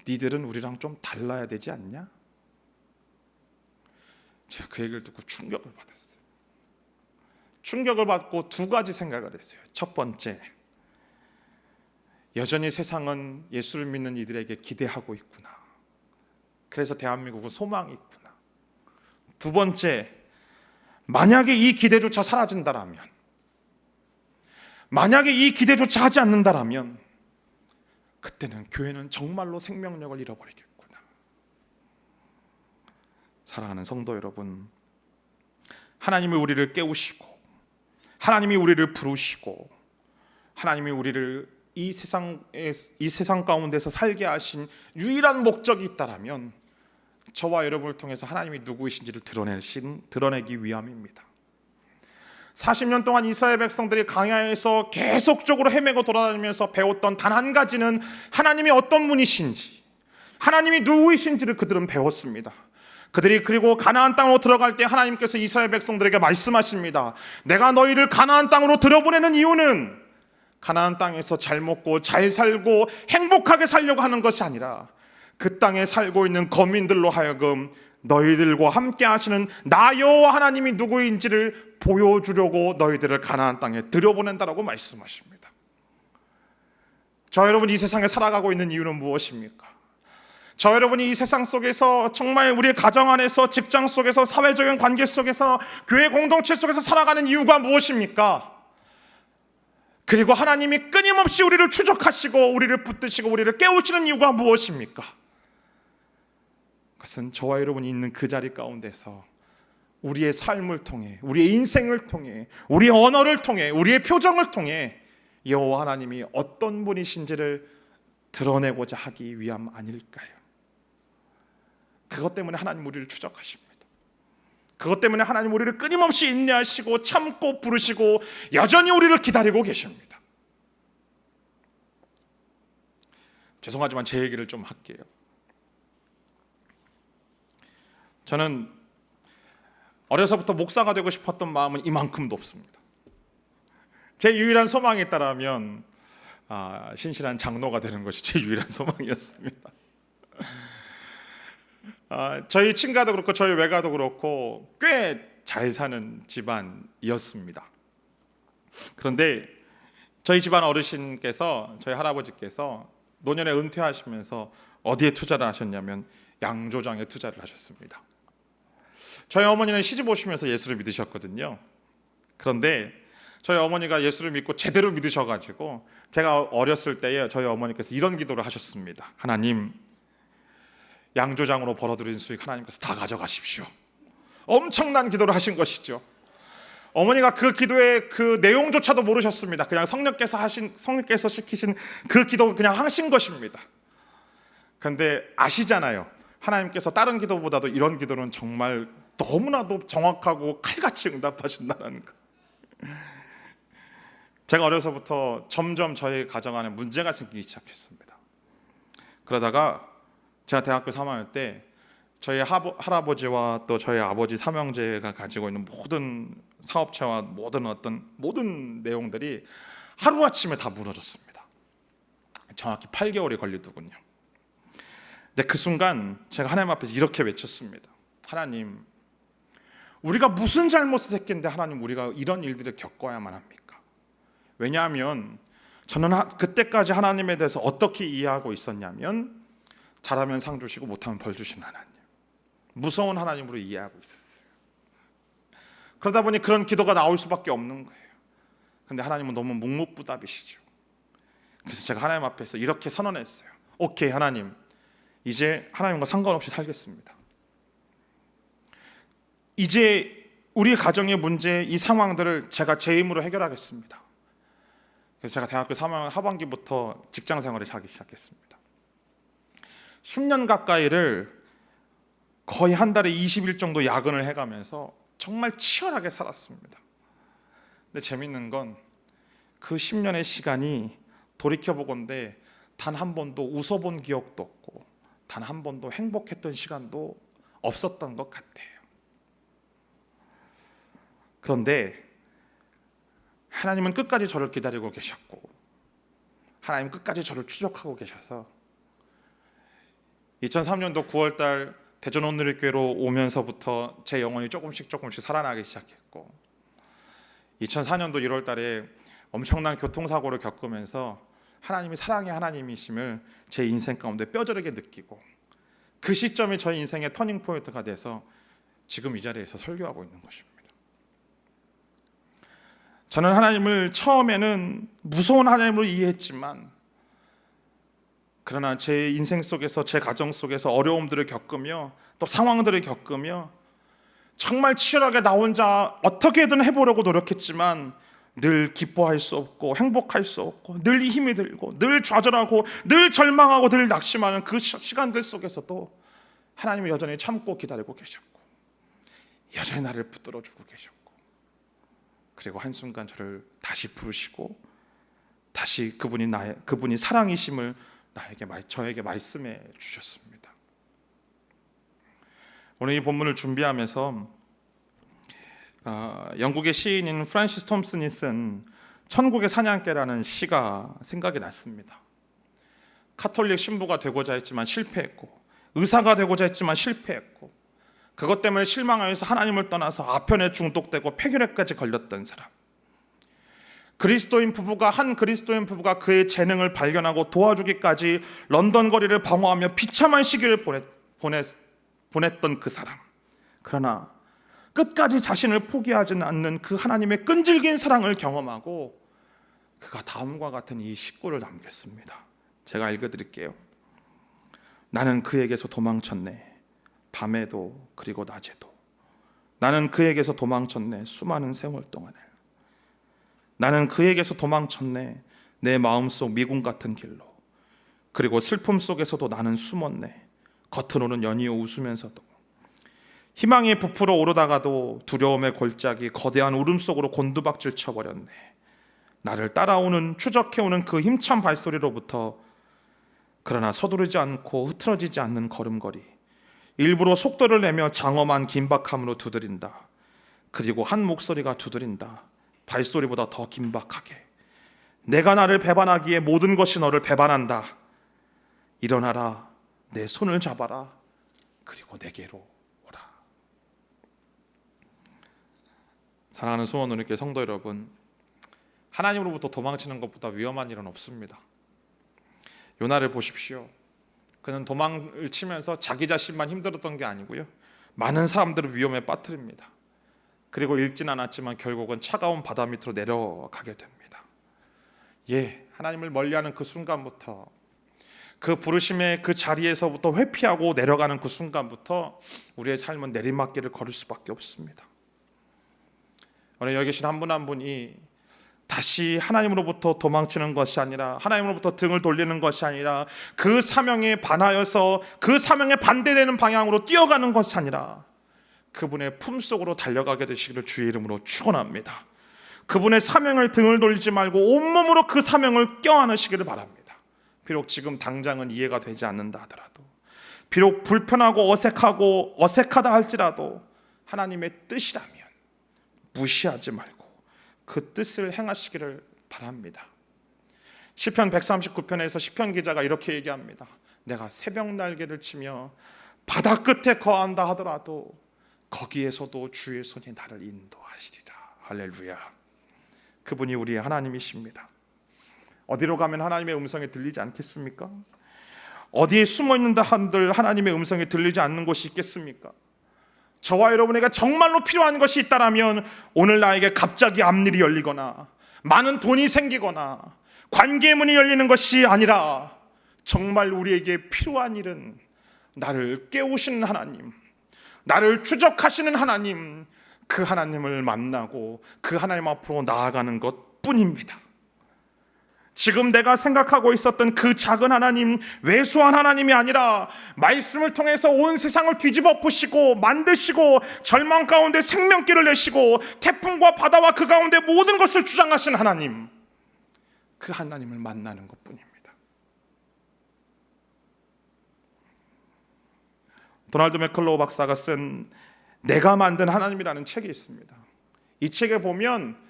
니들은 우리랑 좀 달라야 되지 않냐? 제가 그 얘기를 듣고 충격을 받았어요. 충격을 받고 두 가지 생각을 했어요. 첫 번째, 여전히 세상은 예수를 믿는 이들에게 기대하고 있구나. 그래서 대한민국은 소망이 있구나. 두 번째, 만약에 이 기대조차 사라진다라면, 만약에 이 기대조차 하지 않는다라면 그때는 교회는 정말로 생명력을 잃어버리겠구나. 사랑하는 성도 여러분, 하나님이 우리를 깨우시고, 하나님이 우리를 부르시고, 하나님이 우리를 이 세상 가운데서 살게 하신 유일한 목적이 있다라면 저와 여러분을 통해서 하나님이 누구이신지를 드러내기 위함입니다. 40년 동안 이스라엘 백성들이 광야에서 계속적으로 헤매고 돌아다니면서 배웠던 단 한 가지는 하나님이 어떤 분이신지, 하나님이 누구이신지를 그들은 배웠습니다. 그들이 그리고 가나안 땅으로 들어갈 때 하나님께서 이스라엘 백성들에게 말씀하십니다. 내가 너희를 가나안 땅으로 들여보내는 이유는 가나안 땅에서 잘 먹고 잘 살고 행복하게 살려고 하는 것이 아니라 그 땅에 살고 있는 거민들로 하여금 너희들과 함께 하시는 나 여호와 하나님이 누구인지를 보여주려고 너희들을 가나안 땅에 들여보낸다라고 말씀하십니다. 저 여러분, 이 세상에 살아가고 있는 이유는 무엇입니까? 저 여러분이 이 세상 속에서 정말 우리의 가정 안에서, 직장 속에서, 사회적인 관계 속에서, 교회 공동체 속에서 살아가는 이유가 무엇입니까? 그리고 하나님이 끊임없이 우리를 추적하시고 우리를 붙드시고 우리를 깨우치는 이유가 무엇입니까? 그것은 저와 여러분이 있는 그 자리 가운데서 우리의 삶을 통해, 우리의 인생을 통해, 우리의 언어를 통해, 우리의 표정을 통해 여호와 하나님이 어떤 분이신지를 드러내고자 하기 위함 아닐까요? 그것 때문에 하나님 우리를 추적하십니다. 그것 때문에 하나님 우리를 끊임없이 인내하시고 참고 부르시고 여전히 우리를 기다리고 계십니다. 죄송하지만 제 얘기를 좀 할게요. 저는 어려서부터 목사가 되고 싶었던 마음은 이만큼도 없습니다. 제 유일한 소망이 있다라면 신실한 장로가 되는 것이 제 유일한 소망이었습니다. 저희 친가도 그렇고 저희 외가도 그렇고 꽤 잘 사는 집안이었습니다. 그런데 저희 집안 어르신께서, 저희 할아버지께서 노년에 은퇴하시면서 어디에 투자를 하셨냐면 양조장에 투자를 하셨습니다. 저희 어머니는 시집 오시면서 예수를 믿으셨거든요. 그런데 저희 어머니가 예수를 믿고 제대로 믿으셔가지고 제가 어렸을 때에 저희 어머니께서 이런 기도를 하셨습니다. 하나님, 양조장으로 벌어들인 수익 하나님께서 다 가져가십시오. 엄청난 기도를 하신 것이죠. 어머니가 그 기도의 그 내용조차도 모르셨습니다. 그냥 성령께서 시키신 그 기도 그냥 하신 것입니다. 근데 아시잖아요. 하나님께서 다른 기도보다도 이런 기도는 정말 너무나도 정확하고 칼같이 응답하신다는 거. 제가 어려서부터 점점 저희 가정 안에 문제가 생기기 시작했습니다. 그러다가 제가 대학교 3학년 때 저희 할아버지와 또 저희 아버지 삼형제가 가지고 있는 모든 사업체와 모든 내용들이 하루아침에 다 무너졌습니다. 정확히 8개월이 걸리더군요. 근데 그 순간 제가 하나님 앞에서 이렇게 외쳤습니다. 하나님, 우리가 무슨 잘못을 했겠는데 하나님 우리가 이런 일들을 겪어야만 합니까? 왜냐하면 저는 그때까지 하나님에 대해서 어떻게 이해하고 있었냐면 잘하면 상 주시고 못하면 벌 주신 하나님, 무서운 하나님으로 이해하고 있었어요. 그러다 보니 그런 기도가 나올 수밖에 없는 거예요. 근데 하나님은 너무 묵묵부답이시죠. 그래서 제가 하나님 앞에서 이렇게 선언했어요. 오케이 하나님, 이제 하나님과 상관없이 살겠습니다. 이제 우리 가정의 문제, 이 상황들을 제가 제 힘으로 해결하겠습니다. 그래서 제가 대학교 3학년 하반기부터 직장 생활을 하기 시작했습니다. 10년 가까이를 거의 한 달에 20일 정도 야근을 해가면서 정말 치열하게 살았습니다. 근데 재밌는 건 그 10년의 시간이 돌이켜보건대 단 한 번도 웃어본 기억도 없고 단 한 번도 행복했던 시간도 없었던 것 같아요. 그런데 하나님은 끝까지 저를 기다리고 계셨고 하나님 끝까지 저를 추적하고 계셔서 2003년도 9월달 대전 온누리교회로 오면서부터 제 영혼이 조금씩 살아나기 시작했고 2004년도 1월달에 엄청난 교통사고를 겪으면서 하나님이 사랑의 하나님이심을 제 인생 가운데 뼈저리게 느끼고 그 시점이 저희 인생의 터닝 포인트가 돼서 지금 이 자리에서 설교하고 있는 것입니다. 저는 하나님을 처음에는 무서운 하나님으로 이해했지만 그러나 제 인생 속에서 제 가정 속에서 어려움들을 겪으며 또 상황들을 겪으며 정말 치열하게 나 혼자 어떻게든 해보려고 노력했지만 늘 기뻐할 수 없고 행복할 수 없고 늘 힘이 들고 늘 좌절하고 늘 절망하고 늘 낙심하는 그 시간들 속에서도 하나님은 여전히 참고 기다리고 계셨고 여전히 나를 붙들어주고 계셨고 그리고 한순간 저를 다시 부르시고 다시 그분이 사랑이심을 저에게 말씀해 주셨습니다. 오늘 이 본문을 준비하면서 영국의 시인인 프란시스 톰슨이 쓴 천국의 사냥개라는 시가 생각이 났습니다. 카톨릭 신부가 되고자 했지만 실패했고 의사가 되고자 했지만 실패했고 그것 때문에 실망하여서 하나님을 떠나서 아편에 중독되고 폐결핵까지 걸렸던 사람, 한 그리스도인 부부가 그의 재능을 발견하고 도와주기까지 런던 거리를 방황하며 비참한 시기를 보냈던 그 사람, 그러나 끝까지 자신을 포기하지는 않는 그 하나님의 끈질긴 사랑을 경험하고 그가 다음과 같은 이 식구를 남겼습니다. 제가 읽어드릴게요. 나는 그에게서 도망쳤네. 밤에도 그리고 낮에도 나는 그에게서 도망쳤네. 수많은 세월 동안에 나는 그에게서 도망쳤네. 내 마음속 미궁 같은 길로. 그리고 슬픔 속에서도 나는 숨었네. 겉으로는 연이어 웃으면서도 희망이 부풀어 오르다가도 두려움의 골짜기 거대한 울음 속으로 곤두박질 쳐버렸네. 나를 따라오는 추적해오는 그 힘찬 발소리로부터 그러나 서두르지 않고 흐트러지지 않는 걸음걸이, 일부러 속도를 내며 장엄한 긴박함으로 두드린다. 그리고 한 목소리가 두드린다. 발소리보다 더 긴박하게. 내가 나를 배반하기에 모든 것이 너를 배반한다. 일어나라. 내 손을 잡아라. 그리고 내게로 오라. 사랑하는 수원누리교회 성도 여러분, 하나님으로부터 도망치는 것보다 위험한 일은 없습니다. 요나를 보십시오. 그는 도망을 치면서 자기 자신만 힘들었던 게 아니고요, 많은 사람들을 위험에 빠뜨립니다. 그리고 읽진 않았지만 결국은 차가운 바다 밑으로 내려가게 됩니다. 하나님을 멀리하는 그 순간부터, 그 부르심의 그 자리에서부터 회피하고 내려가는 그 순간부터 우리의 삶은 내리막길을 걸을 수밖에 없습니다. 오늘 여기 계신 한 분 한 분이 다시 하나님으로부터 도망치는 것이 아니라, 하나님으로부터 등을 돌리는 것이 아니라, 그 사명에 반하여서 그 사명에 반대되는 방향으로 뛰어가는 것이 아니라 그분의 품속으로 달려가게 되시기를 주의 이름으로 축원합니다. 그분의 사명을 등을 돌리지 말고 온몸으로 그 사명을 껴안으시기를 바랍니다. 비록 지금 당장은 이해가 되지 않는다 하더라도, 비록 불편하고 어색하다 할지라도 하나님의 뜻이라면 무시하지 말고 그 뜻을 행하시기를 바랍니다. 시편 139편에서 시편 기자가 이렇게 얘기합니다. 내가 새벽 날개를 치며 바다 끝에 거한다 하더라도 거기에서도 주의 손이 나를 인도하시리라. 할렐루야. 그분이 우리의 하나님이십니다. 어디로 가면 하나님의 음성이 들리지 않겠습니까? 어디에 숨어 있는다 한들 하나님의 음성이 들리지 않는 곳이 있겠습니까? 저와 여러분에게 정말로 필요한 것이 있다면 오늘 나에게 갑자기 앞일이 열리거나 많은 돈이 생기거나 관계의 문이 열리는 것이 아니라 정말 우리에게 필요한 일은 나를 깨우시는 하나님, 나를 추적하시는 하나님, 그 하나님을 만나고 그 하나님 앞으로 나아가는 것뿐입니다. 지금 내가 생각하고 있었던 그 작은 하나님, 왜소한 하나님이 아니라 말씀을 통해서 온 세상을 뒤집어 엎으시고 만드시고 절망 가운데 생명길을 내시고 태풍과 바다와 그 가운데 모든 것을 주장하신 하나님, 그 하나님을 만나는 것뿐입니다. 도널드 맥클로우 박사가 쓴 내가 만든 하나님이라는 책이 있습니다. 이 책에 보면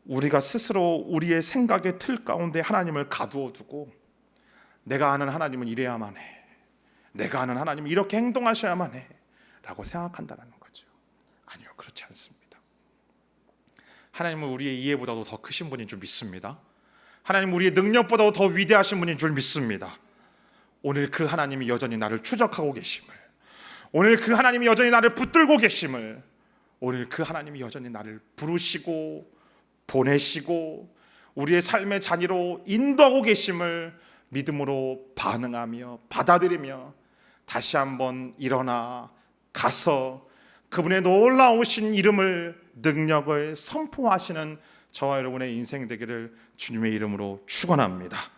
우리가 스스로 우리의 생각의 틀 가운데 하나님을 가두어 두고 내가 아는 하나님은 이래야만 해, 내가 아는 하나님은 이렇게 행동하셔야만 해 라고 생각한다는 거죠. 아니요, 그렇지 않습니다. 하나님은 우리의 이해보다도 더 크신 분인 줄 믿습니다. 하나님은 우리의 능력보다도 더 위대하신 분인 줄 믿습니다. 오늘 그 하나님이 여전히 나를 추적하고 계심을, 오늘 그 하나님이 여전히 나를 붙들고 계심을, 오늘 그 하나님이 여전히 나를 부르시고 보내시고 우리의 삶의 잔이로 인도하고 계심을 믿음으로 반응하며 받아들이며 다시 한번 일어나 가서 그분의 놀라우신 이름을, 능력을 선포하시는 저와 여러분의 인생 되기를 주님의 이름으로 축원합니다.